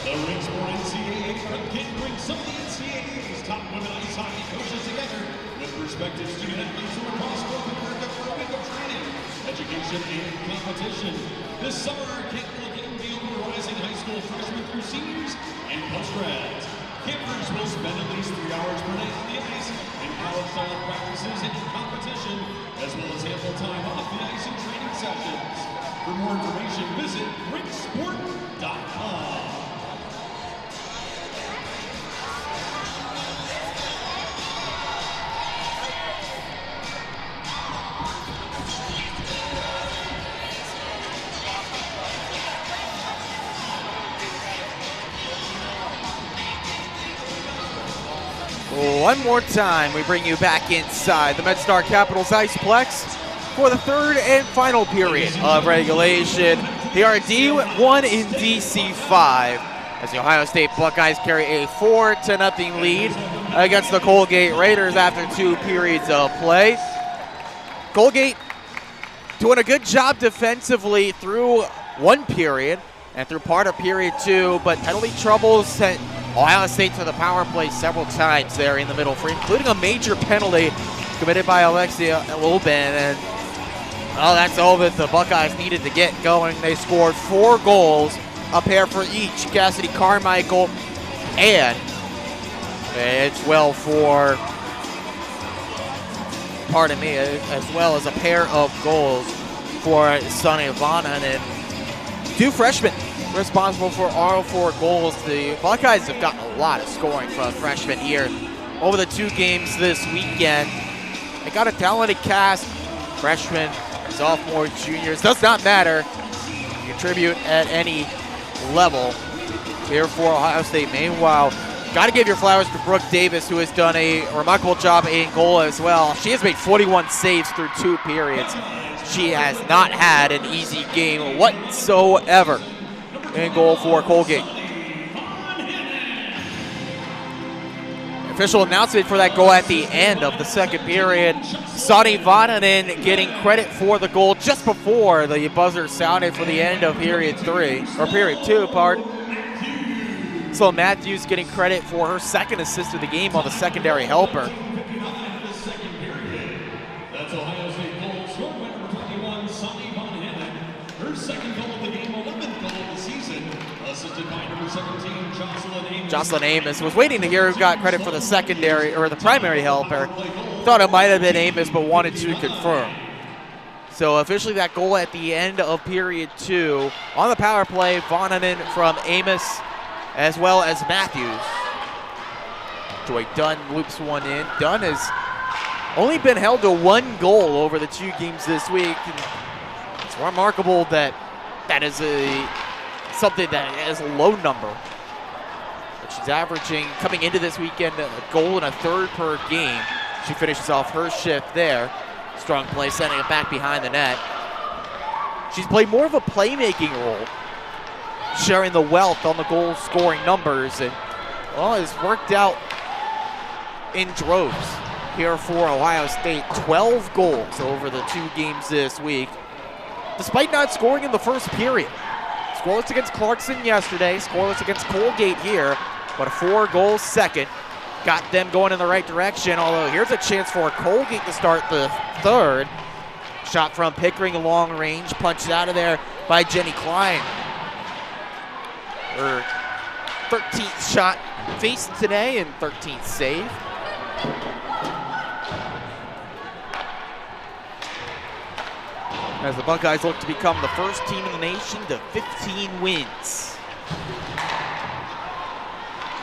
The Rings for NCAA Colgate brings some of the NCAA's top women ice hockey coaches together with prospective student athletes from across North America for a week of training, education, and competition. This summer, camp will again be open to rising high school freshmen through seniors and post-grads. Campers will spend at least 3 hours per day on the ice in college-style practices and competition, as well as ample time off the ice and training sessions. For more information, visit ringsport.com. One more time, we bring you back inside the MedStar Capitals Iceplex for the third and final period of regulation. They are D1 in DC5 as the Ohio State Buckeyes carry a 4-0 lead against the Colgate Raiders after 2 periods of play. Colgate doing a good job defensively through 1 period and through part of period 2, but penalty troubles sent Ohio State to the power play several times there in the middle free, including a major penalty committed by Alexia Lubin. And well, that's all that the Buckeyes needed to get going. They scored 4 goals, a pair for each. Cassidy Carmichael, and it's well for, pardon me, as well as a pair of goals for Sonny Vanan, and 2 freshmen responsible for all 4 goals. The Buckeyes have gotten a lot of scoring from freshmen here over the 2 games this weekend. They got a talented cast, freshmen, sophomores, juniors, does not matter. You contribute at any level here for Ohio State. Meanwhile, got to give your flowers to Brooke Davis, who has done a remarkable job in goal as well. She has made 41 saves through 2 periods. She has not had an easy game whatsoever in goal for Colgate. Official announcement for that goal at the end of the second period. Sonny Vananen getting credit for the goal just before the buzzer sounded for the end of period 2, pardon. So Matthews getting credit for her 2nd assist of the game on the secondary helper. That's Ohio State goal, scored by number 21, Sonny Vananen. Her 2nd goal of the game, 11th goal of the season, assisted by number 17, Jocelyn Amos. Jocelyn Amos was waiting to hear who got credit for the secondary or the primary helper. Thought it might have been Amos, but wanted to confirm. So officially that goal at the end of period 2 on the power play, Vananen from Amos as well as Matthews. Joy Dunn loops one in. Dunn has only been held to 1 goal over the 2 games this week. And it's remarkable that that is something that is a low number. But she's averaging, coming into this weekend, a goal and a third per game. She finishes off her shift there. Strong play, sending it back behind the net. She's played more of a playmaking role, sharing the wealth on the goal scoring numbers, and well, it's worked out in droves here for Ohio State. 12 goals over the 2 games this week, despite not scoring in the first period. Scoreless against Clarkson yesterday, scoreless against Colgate here, but a 4-goal second got them going in the right direction, although here's a chance for Colgate to start the third. Shot from Pickering, long range, punched out of there by Jenny Klein. Her 13th shot faced today and 13th save. As the Buckeyes look to become the first team in the nation to 15 wins.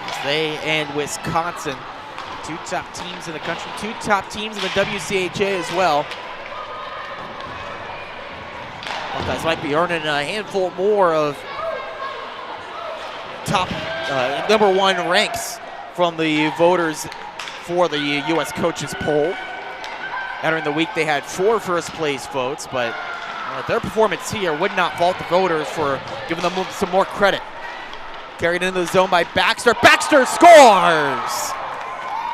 As they and Wisconsin, 2 top teams in the country, 2 top teams in the WCHA as well. Buckeyes might be earning a handful more of top #1 ranks from the voters for the U.S. Coaches Poll. Entering the week, they had 4 first-place votes, but their performance here would not fault the voters for giving them some more credit. Carried into the zone by Baxter. Baxter scores!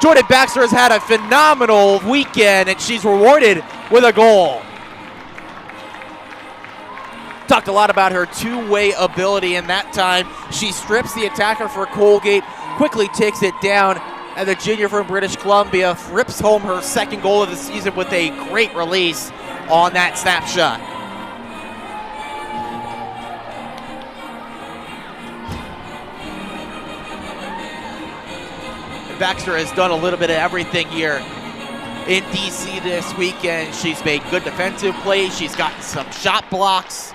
Jordan Baxter has had a phenomenal weekend, and she's rewarded with a goal. Talked a lot about her 2-way ability, and that time she strips the attacker for Colgate, quickly takes it down, and the junior from British Columbia rips home her 2nd goal of the season with a great release on that snapshot. And Baxter has done a little bit of everything here in DC this weekend. She's made good defensive plays, she's gotten some shot blocks,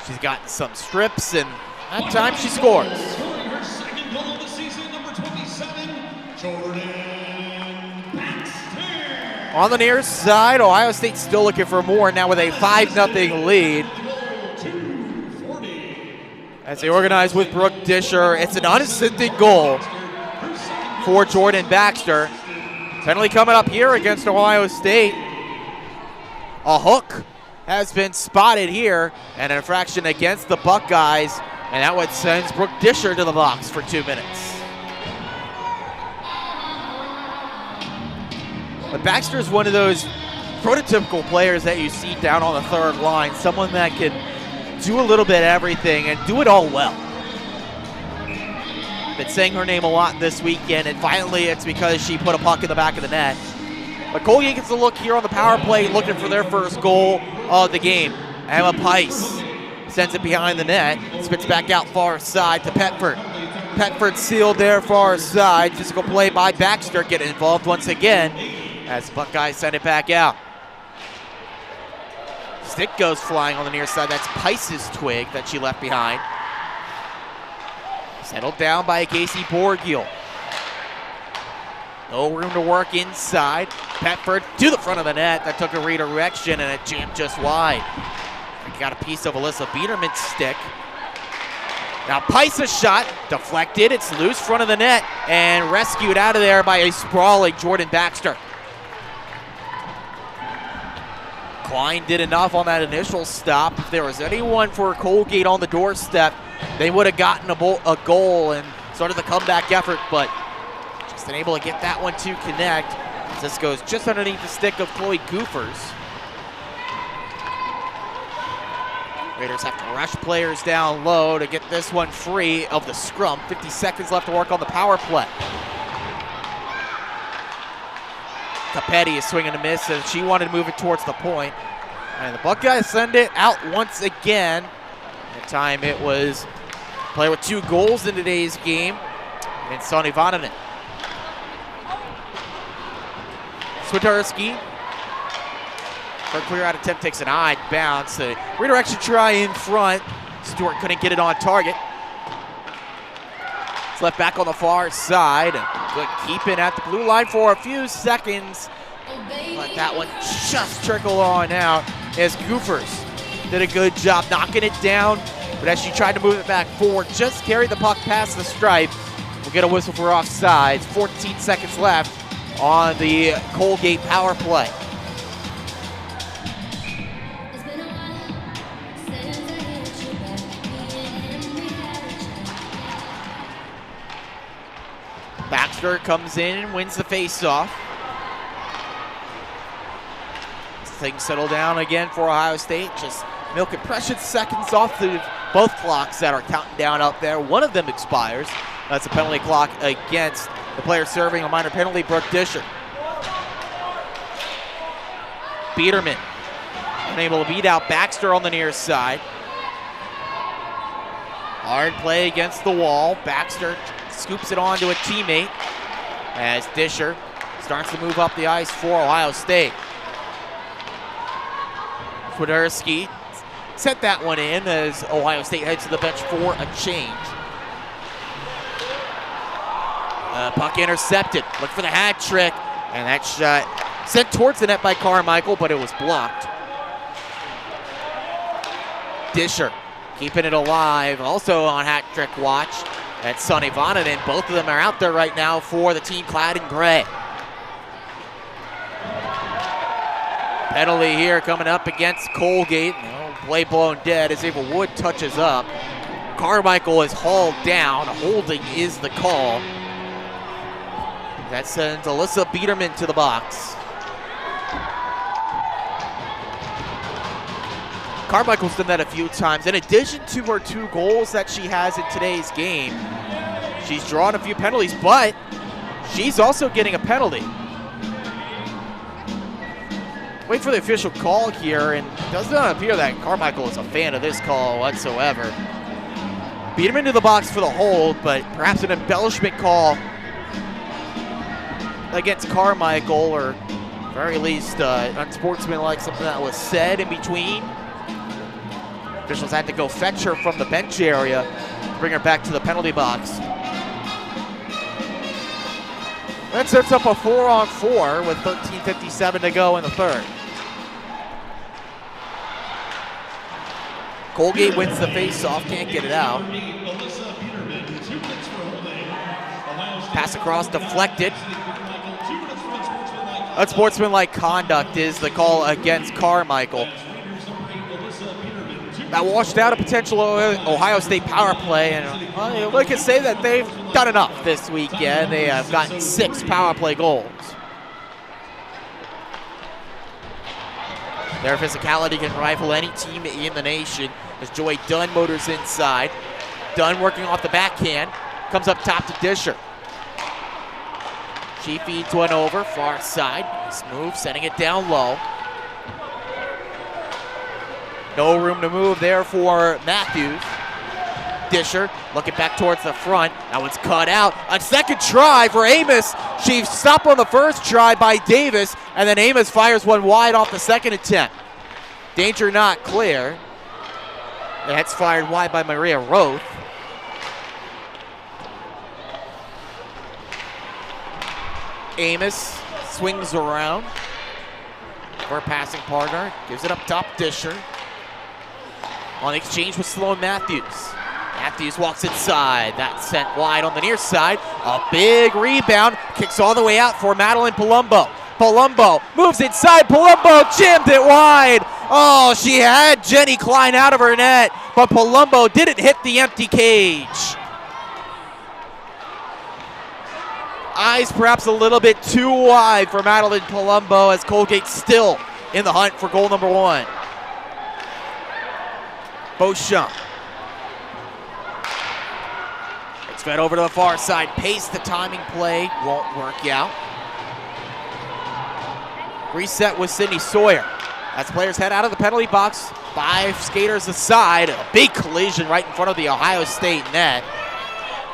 she's gotten some strips, and that time she scores. Scoring her 2nd goal of the season, number 27, Jordan Baxter. On the near side, Ohio State still looking for more now with a 5-0 lead. As they organize with Brooke Disher, it's an unassisted goal for Jordan Baxter. Penalty coming up here against Ohio State. A hook has been spotted here, and an infraction against the Buckeyes, and that one sends Brooke Disher to the box for 2 minutes. But Baxter is one of those prototypical players that you see down on the 3rd line, someone that can do a little bit of everything and do it all well. Been saying her name a lot this weekend, and finally it's because she put a puck in the back of the net. But Colgate gets a look here on the power play, looking for their 1st goal of the game. Emma Pice sends it behind the net, spits back out far side to Petford. Petford sealed there far side. Physical play by Baxter, getting involved once again as Buckeyes send it back out. Stick goes flying on the near side. That's Pice's twig that she left behind. Settled down by Casey Borgiel. No room to work inside. Petford to the front of the net. That took a redirection and it jammed just wide. We got a piece of Alyssa Biederman's stick. Now Pice's shot deflected. It's loose front of the net and rescued out of there by a sprawling Jordan Baxter. Klein did enough on that initial stop. If there was anyone for Colgate on the doorstep, they would have gotten a goal and started the comeback effort, but just unable to get that one to connect. This goes just underneath the stick of Chloe Goofers. Raiders have to rush players down low to get this one free of the scrum. 50 seconds left to work on the power play. Capetti is swinging a miss as she wanted to move it towards the point. And the Buckeyes send it out once again. That time it was a player with 2 goals in today's game, and Sonny Vananen. Swiderski, for a clear out attempt, takes an eye bounce. A redirection try in front. Stewart couldn't get it on target. It's left back on the far side. Good keeping at the blue line for a few seconds. Let that one just trickle on out as Goofers did a good job knocking it down. But as she tried to move it back forward, just carried the puck past the stripe. We'll get a whistle for offsides. 14 seconds left on the Colgate power play. Baxter comes in and wins the faceoff. Things settle down again for Ohio State. Just milking precious seconds off the both clocks that are counting down up there. One of them expires. That's a penalty clock against the player serving a minor penalty, Brooke Disher. Biederman unable to beat out Baxter on the near side. Hard play against the wall. Baxter scoops it on to a teammate as Disher starts to move up the ice for Ohio State. Kwiatkowski sent that one in as Ohio State heads to the bench for a change. Puck intercepted. Look for the hat trick. And that shot sent towards the net by Carmichael, but it was blocked. Disher keeping it alive. Also on hat trick watch. That's Sonny Voninen. Both of them are out there right now for the team clad in gray. Penalty here coming up against Colgate. No, play blown dead as Ava Wood touches up. Carmichael is hauled down. Holding is the call. That sends Alyssa Biederman to the box. Carmichael's done that a few times. In addition to her 2 goals that she has in today's game, she's drawn a few penalties, but she's also getting a penalty. Wait for the official call here, and it does not appear that Carmichael is a fan of this call whatsoever. Biederman to the box for the hold, but perhaps an embellishment call against Carmichael, or at very least unsportsmanlike, something that was said in between. Officials had to go fetch her from the bench area, bring her back to the penalty box. That sets up a 4-on-4 with 13:57 to go in the third. Colgate wins the face-off, can't get it out. Pass across, deflected. Unsportsmanlike conduct is the call against Carmichael. That washed out a potential Ohio State power play, and we can say that they've done enough this weekend. They have gotten 6 power play goals. Their physicality can rival any team in the nation as Joy Dunn motors inside. Dunn working off the backhand, comes up top to Disher. She feeds one over, far side, smooth, setting it down low. No room to move there for Matthews. Disher looking back towards the front. That one's cut out. On second try for Amos. She stopped on the first try by Davis, and then Amos fires one wide off the second attempt. Danger not clear. That's fired wide by Maria Roth. Amos swings around for a passing partner. Gives it up top, Disher. On the exchange with Sloan Matthews. Matthews walks inside. That's sent wide on the near side. A big rebound. Kicks all the way out for Madeline Palumbo. Palumbo moves inside. Palumbo jammed it wide. Oh, she had Jenny Klein out of her net, but Palumbo didn't hit the empty cage. Eyes perhaps a little bit too wide for Madeline Palumbo as Colgate still in the hunt for goal number 1. Beauchamp. It's fed over to the far side. Pace the timing play. Won't work out. Reset with Sydney Sawyer. As players head out of the penalty box. 5 skaters aside. A big collision right in front of the Ohio State net.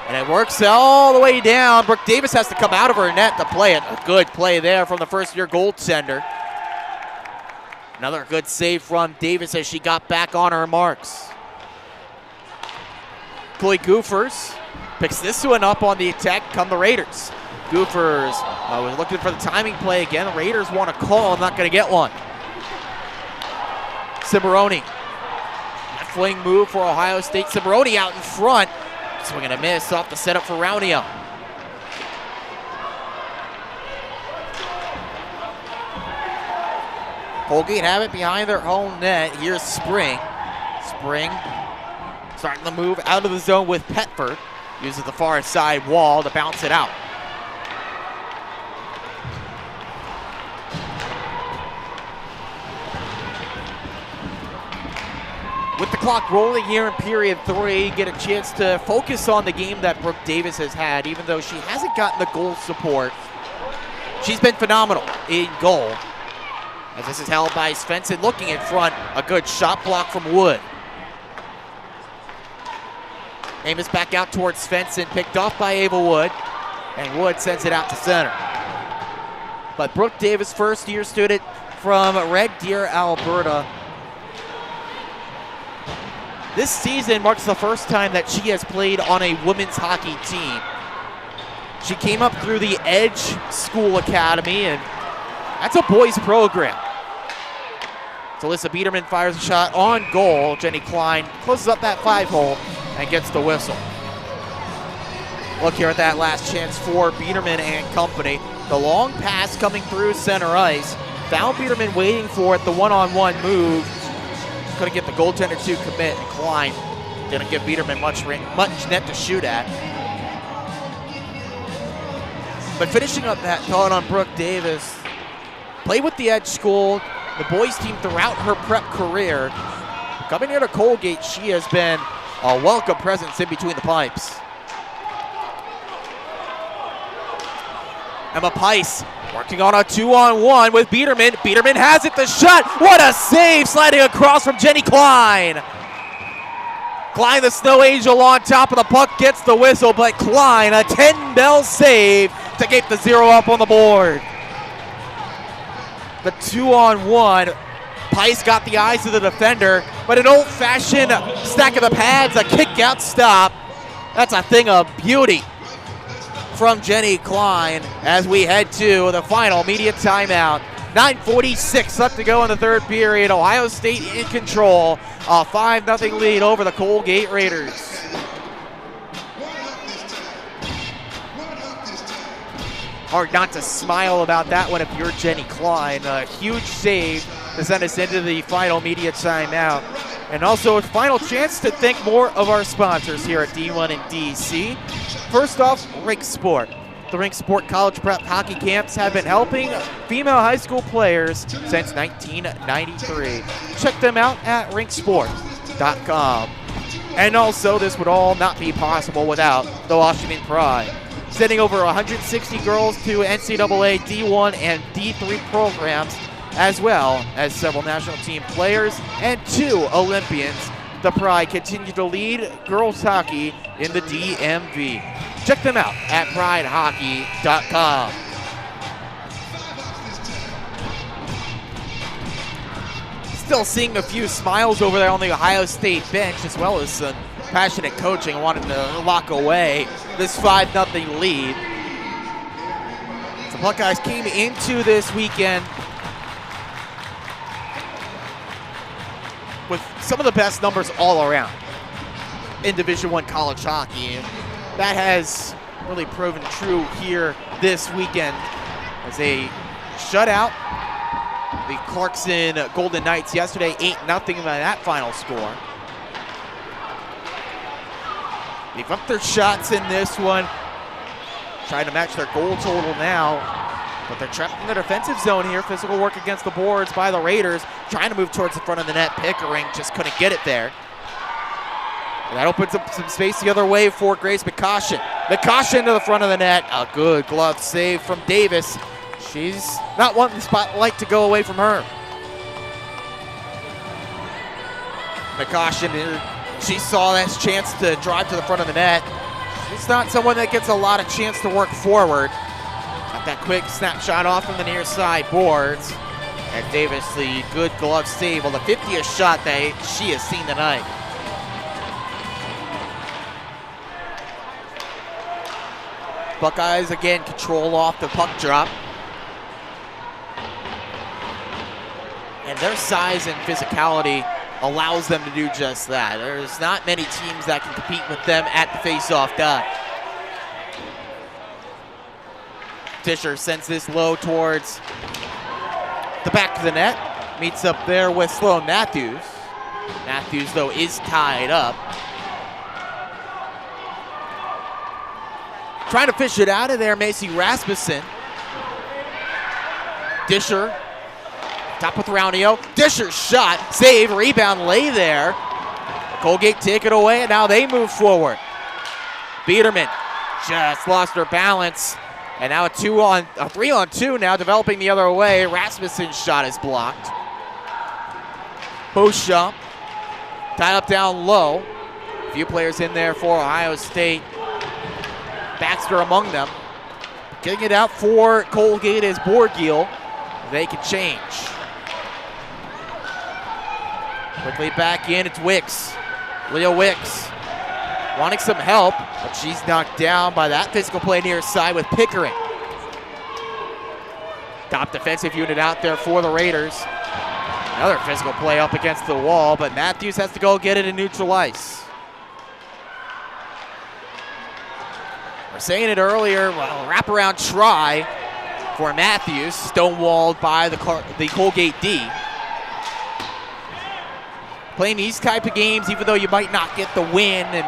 And it works all the way down. Brooke Davis has to come out of her net to play it. A good play there from the first-year goaltender. Another good save from Davis as she got back on her marks. Chloe Goofers Picks this one up on the attack. Come the Raiders. Gophers was looking for the timing play again. The Raiders want a call. Not going to get one. Cimarroni. Fling move for Ohio State. Cimarroni out in front. Swing and a miss off the setup for Raunio. Colgate have it behind their own net. Here's Spring. Spring starting the move out of the zone with Petford. Uses the far side wall to bounce it out. With the clock rolling here in period 3, get a chance to focus on the game that Brooke Davis has had, even though she hasn't gotten the goal support. She's been phenomenal in goal. As this is held by Svensson looking in front, a good shot block from Wood. Amos back out towards Svensson, picked off by Ava Wood, and Wood sends it out to center. But Brooke Davis, first-year student from Red Deer, Alberta. This season marks the first time that she has played on a women's hockey team. She came up through the Edge School Academy, and that's a boys program. So Alyssa Biederman fires a shot on goal. Jenny Klein closes up that 5-hole and gets the whistle. Look here at that last chance for Biederman and company. The long pass coming through center ice. Found Biederman waiting for it, the one-on-one move. Couldn't get the goaltender to commit, and Klein didn't give Biederman much net to shoot at. But finishing up that thought on Brooke Davis, played with the Edge School, the boys team throughout her prep career. Coming here to Colgate, she has been a welcome presence in between the pipes. Emma Pice working on a 2-on-1 with Biederman. Biederman has it, the shot. What a save, sliding across from Jenny Klein. Klein, the Snow Angel on top of the puck, gets the whistle, but Klein, a 10-bell save to get the 0 up on the board. The 2-on-1, Pice got the eyes of the defender, but an old-fashioned stack of the pads, a kick-out stop. That's a thing of beauty from Jenny Klein as we head to the final media timeout. 9:46 left to go in the third period. Ohio State in control. A 5-0 lead over the Colgate Raiders. Hard not to smile about that one if you're Jenny Klein. A huge save to send us into the final media timeout. And also a final chance to thank more of our sponsors here at D1 and DC. First off, Rink Sport. The Rink Sport College Prep Hockey Camps have been helping female high school players since 1993. Check them out at rinksport.com. And also, this would all not be possible without the Washington Pride, sending over 160 girls to NCAA D1 and D3 programs, as well as several national team players and 2 Olympians. The Pride continue to lead girls hockey in the DMV. Check them out at pridehockey.com. Still seeing a few smiles over there on the Ohio State bench, as well as some passionate coaching wanting to lock away this 5-0 lead. The Buckeyes came into this weekend with some of the best numbers all around in Division I college hockey. And that has really proven true here this weekend as they shut out the Clarkson Golden Knights yesterday, 8-0 by that final score. They've upped their shots in this one, trying to match their goal total now. But they're trapped in the defensive zone here. Physical work against the boards by the Raiders. Trying to move towards the front of the net. Pickering just couldn't get it there. And that opens up some space the other way for Grace McCaution. McCaution to the front of the net. A good glove save from Davis. She's not wanting the spotlight to go away from her. McCaution, she saw that chance to drive to the front of the net. She's not someone that gets a lot of chance to work forward. Got that quick snapshot off from the near side boards. And Davis, the good glove save. Well, the 50th shot that she has seen tonight. Buckeyes again control off the puck drop. And their size and physicality allows them to do just that. There's not many teams that can compete with them at the face-off dot. Tischer sends this low towards the back of the net. Meets up there with Sloan Matthews. Matthews, though, is tied up. Trying to fish it out of there, Macy Rasmussen. Disher, top with Raunio. Disher's shot, save, rebound, lay there. Colgate take it away, and now they move forward. Biederman just lost her balance. And now a 3-on-2 now developing the other way. Rasmussen's shot is blocked. Beauchamp tied up down low. A few players in there for Ohio State. Baxter among them. Getting it out for Colgate is Borgiel. They can change. Quickly back in, it's Wicks. Leah Wicks wanting some help, but she's knocked down by that physical play near side with Pickering. Top defensive unit out there for the Raiders. Another physical play up against the wall, but Matthews has to go get it in neutral ice. We're saying it earlier, well, wraparound try for Matthews, stonewalled by the Colgate D. Playing these type of games, even though you might not get the win and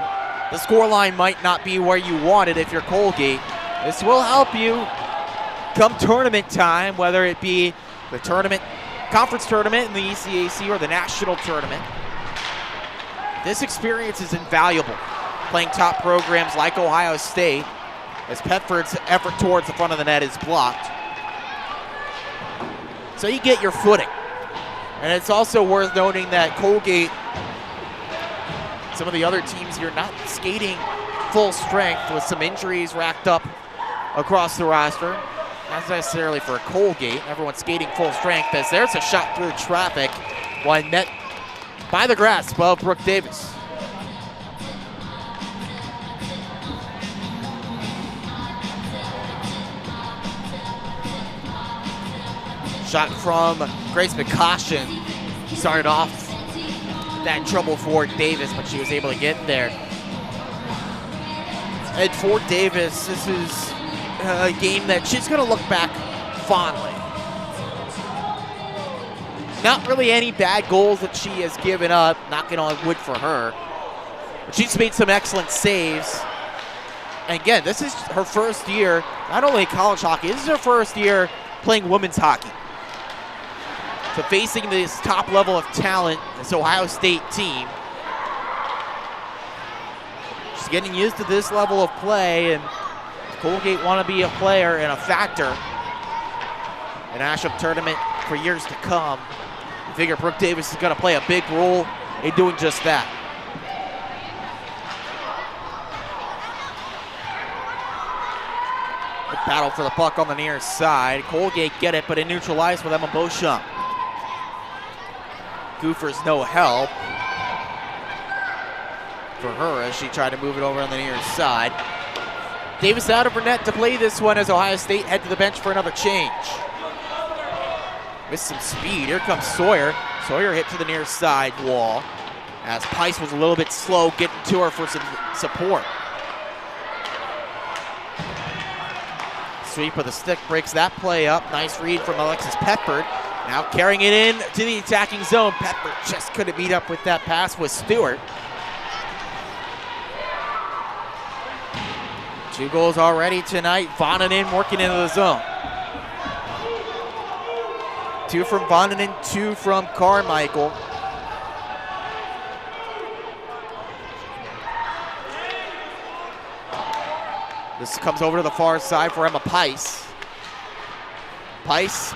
the scoreline might not be where you want it if you're Colgate, this will help you come tournament time, whether it be the tournament, conference tournament in the ECAC or the national tournament. This experience is invaluable, playing top programs like Ohio State, as Petford's effort towards the front of the net is blocked. So you get your footing. And it's also worth noting that Colgate, some of the other teams here, not skating full strength with some injuries racked up across the roster. Not necessarily for Colgate. Everyone's skating full strength as there's a shot through traffic, one met by the grasp of Brooke Davis. Shot from Grace McCoshen. Started off that trouble for Davis, but she was able to get there. And for Davis, this is a game that she's going to look back fondly. Not really any bad goals that she has given up, knocking on wood for her. But she's made some excellent saves. And again, this is her first year, not only in college hockey, this is her first year playing women's hockey. So facing this top level of talent, this Ohio State team, she's getting used to this level of play, and Colgate want to be a player and a factor in the national tournament for years to come. I figure Brooke Davis is going to play a big role in doing just that. Good battle for the puck on the near side. Colgate get it, but in neutral ice with Emma Beauchamp. Goofers no help for her as she tried to move it over on the near side. Davis out of her net to play this one as Ohio State head to the bench for another change. With some speed, here comes Sawyer. Sawyer hit to the near side wall as Pice was a little bit slow getting to her for some support. Sweep of the stick breaks that play up. Nice read from Alexis Petford. Now carrying it in to the attacking zone. Petford just couldn't meet up with that pass with Stewart. 2 goals already tonight. Voninen working into the zone. 2 from Voninen, 2 from Carmichael. This comes over to the far side for Emma Pice. Pice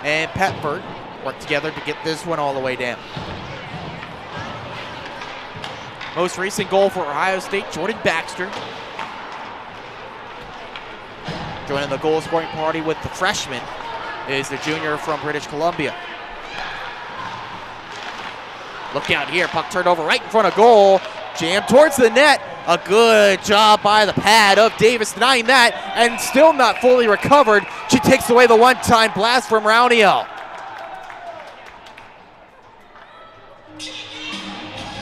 and Petford work together to get this one all the way down. Most recent goal for Ohio State, Jordan Baxter. Joining the goal scoring party with the freshman is the junior from British Columbia. Look out here, puck turned over right in front of goal. Jam towards the net. A good job by the pad of Davis, denying that, and still not fully recovered. She takes away the one-time blast from Raunio.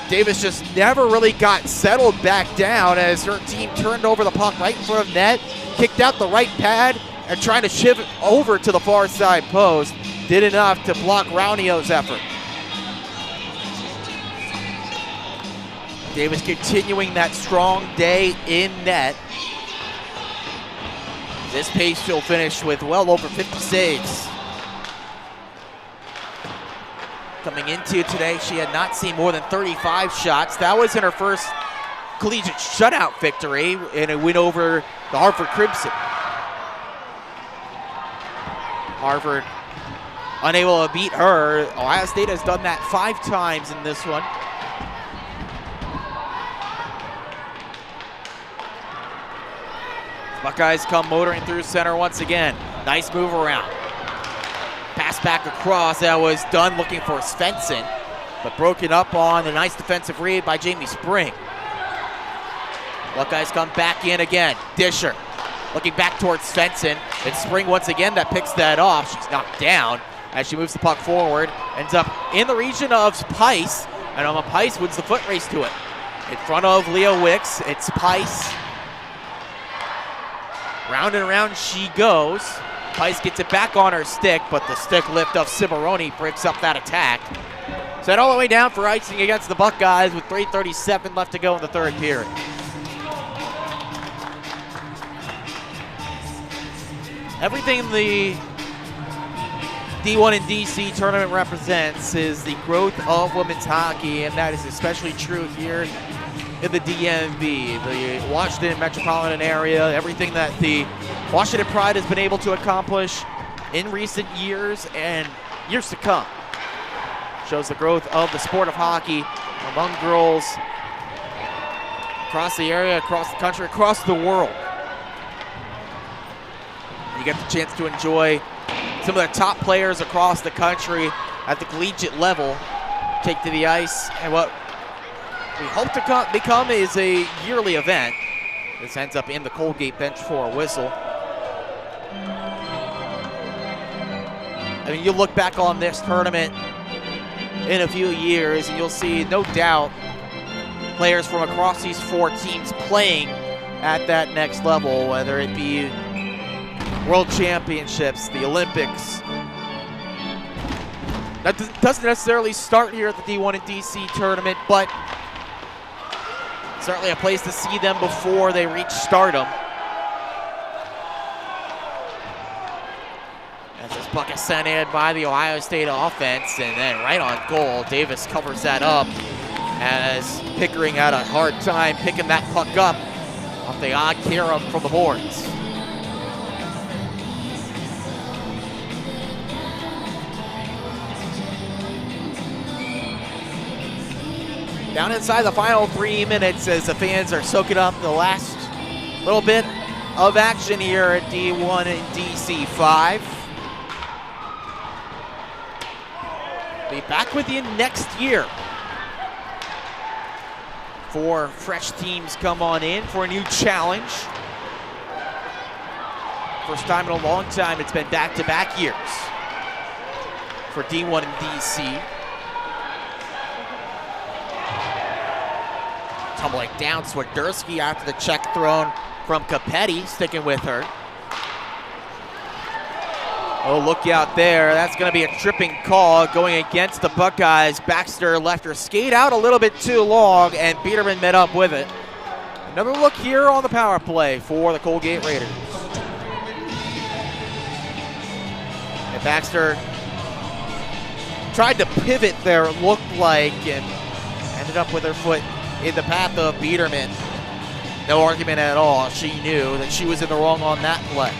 Davis just never really got settled back down as her team turned over the puck right in front of net, kicked out the right pad, and trying to shift it over to the far side post. Did enough to block Raunio's effort. Davis continuing that strong day in net. This pace she'll finish with well over 50 saves. Coming into today, she had not seen more than 35 shots. That was in her first collegiate shutout victory in a win over the Hartford Crimson. Hartford unable to beat her. Ohio State has done that 5 times in this one. Buckeyes come motoring through center once again. Nice move around. Pass back across, that was done looking for Svensson, but broken up on a nice defensive read by Jamie Spring. Buckeyes come back in again. Disher looking back towards Svensson. It's Spring once again that picks that off. She's knocked down as she moves the puck forward. Ends up in the region of Pice, and Pice wins the foot race to it. In front of Leah Wicks, it's Pice. Round and around she goes. Pice gets it back on her stick, but the stick lift of Cimarroni breaks up that attack. Set all the way down for icing against the Buckeyes with 3:37 left to go in the third period. Everything the D1 and DC tournament represents is the growth of women's hockey, and that is especially true here in the DMV, the Washington metropolitan area. Everything that the Washington Pride has been able to accomplish in recent years and years to come shows the growth of the sport of hockey among girls across the area, across the country, across the world. You get the chance to enjoy some of the top players across the country at the collegiate level take to the ice, and what we hope to become is a yearly event. This ends up in the Colgate bench for a whistle. I mean, you look back on this tournament in a few years and you'll see, no doubt, players from across these 4 teams playing at that next level, whether it be World Championships, the Olympics. That doesn't necessarily start here at the D1 and DC tournament, but certainly a place to see them before they reach stardom. As this puck is sent in by the Ohio State offense, and then right on goal, Davis covers that up as Pickering had a hard time picking that puck up off the odd carom from the boards. Down inside the final 3 minutes as the fans are soaking up the last little bit of action here at D1 and DC 5. Be back with you next year. 4 fresh teams come on in for a new challenge. First time in a long time it's been back-to-back years for D1 and DC. Tumbling down, Swiderski after the check thrown from Capetti, sticking with her. Oh, look out there. That's going to be a tripping call going against the Buckeyes. Baxter left her skate out a little bit too long, and Biederman met up with it. Another look here on the power play for the Colgate Raiders. And Baxter tried to pivot there, it looked like, and ended up with her foot in the path of Biederman. No argument at all. She knew that she was in the wrong on that play.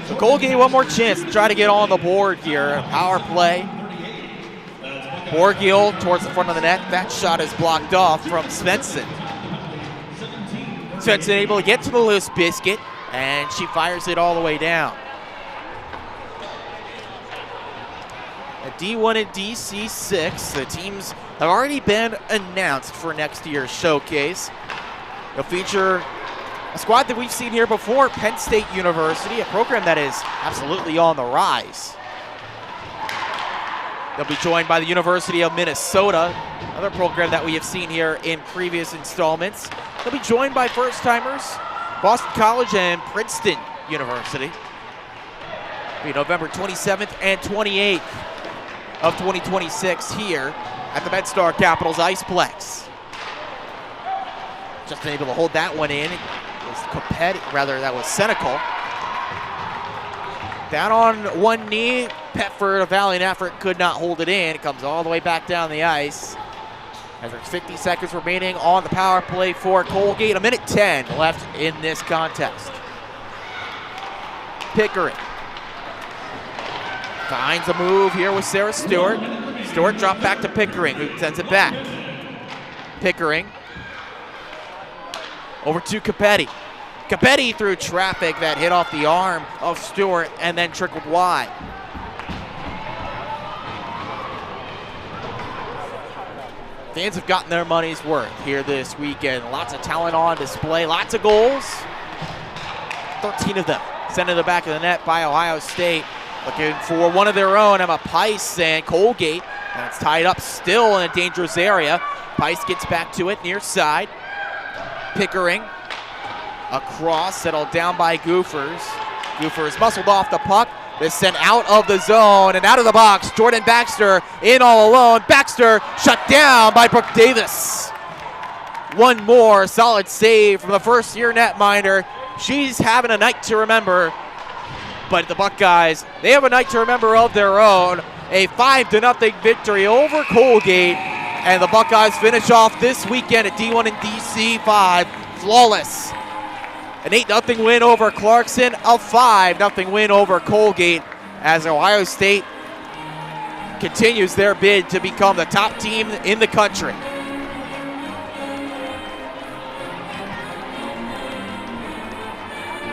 So Colgate one more chance to try to get on the board here. Power play. Borgiel towards the front of the net. That shot is blocked off from Svensson. Svensson able to get to the loose biscuit, and she fires it all the way down. D1 and DC6. The teams have already been announced for next year's showcase. They'll feature a squad that we've seen here before, Penn State University, a program that is absolutely on the rise. They'll be joined by the University of Minnesota, another program that we have seen here in previous installments. They'll be joined by first-timers, Boston College and Princeton University. It'll be November 27th and 28th of 2026 here at the MedStar Capitals Iceplex. Just able to hold that one in. That was Senecal. Down on one knee, Petford, a valiant effort, could not hold it in. It comes all the way back down the ice. As there's 50 seconds remaining on the power play for Colgate. A minute 10 left in this contest. Pickering finds a move here with Sarah Stewart. Stewart dropped back to Pickering, who sends it back. Pickering over to Capetti. Capetti through traffic that hit off the arm of Stewart and then trickled wide. Fans have gotten their money's worth here this weekend. Lots of talent on display, lots of goals. 13 of them sent to the back of the net by Ohio State. Looking for one of their own, Emma Pice and Colgate. And it's tied up still in a dangerous area. Pice gets back to it near side. Pickering across, settled down by Goofers. Goofers muscled off the puck. Is sent out of the zone and out of the box. Jordan Baxter in all alone. Baxter shut down by Brooke Davis. One more solid save from the first-year netminder. She's having a night to remember. But the Buckeyes, they have a night to remember of their own. A 5-0 victory over Colgate. And the Buckeyes finish off this weekend at D1 and DC5 flawless. An 8-0 win over Clarkson, a 5-0 win over Colgate as Ohio State continues their bid to become the top team in the country.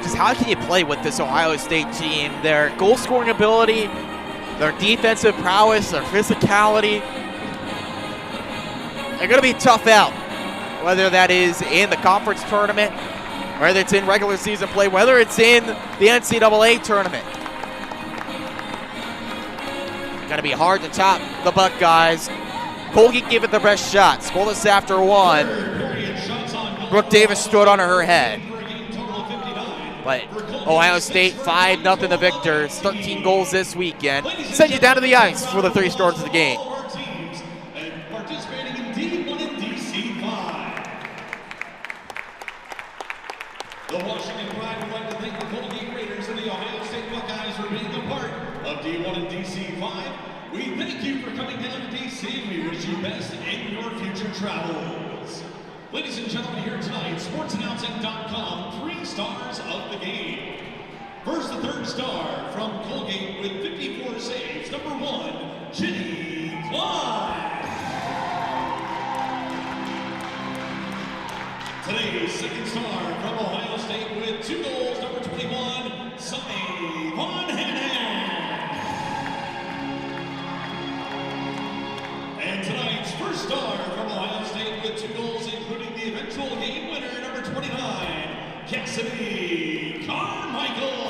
Just how can you play with this Ohio State team? Their goal scoring ability, their defensive prowess, their physicality. They're going to be tough out, whether that is in the conference tournament, whether it's in regular season play, whether it's in the NCAA tournament. Going to be hard to top the Buckeyes. Colgate gave it their best shot. Scoreless after one. Brooke Davis stood on her head. But Ohio State 5-0 the victors. 13 goals this weekend. Send you down to the ice for the 3 scores of the game. The Washington Pride would like to thank the Colgate Raiders and the Ohio State Buckeyes for being a part of D1 and DC5. We thank you for coming down to DC and we wish you best in your future travels. Ladies and gentlemen, here tonight, sportsannouncing.com, 3 stars of the game. First, the 3rd star from Colgate with 54 saves, number 1, Ginny Klein. Today's 2nd star from Ohio State with 2 goals, number 21, Sunny Von Hannan. And tonight's 1st star from Ohio State with 2 goals, including the eventual game winner, number 29, Cassidy Carmichael.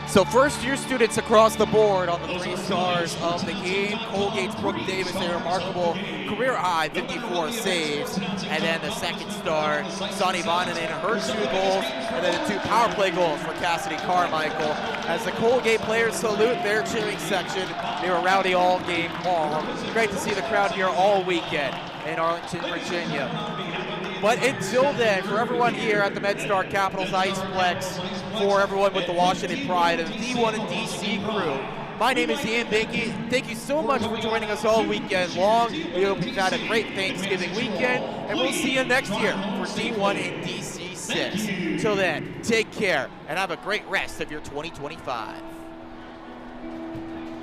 So first-year students across the board on the 3 stars of the game. Colgate's Brooke Davis, a remarkable career-high 54 saves. And then the 2nd star, Sonny Bonin, in her 2 goals. And then the 2 power play goals for Cassidy Carmichael. As the Colgate players salute their cheering section, they were rowdy all game long. Great to see the crowd here all weekend in Arlington, Virginia. But until then, for everyone here at the MedStar Capitals Iceplex, for everyone with the Washington Pride and the D1 and DC crew, my name is Ian Binky. Thank you so much for joining us all weekend long. We hope you've had a great Thanksgiving weekend, and we'll see you next year for D1 and DC6. Till then, take care and have a great rest of your 2025.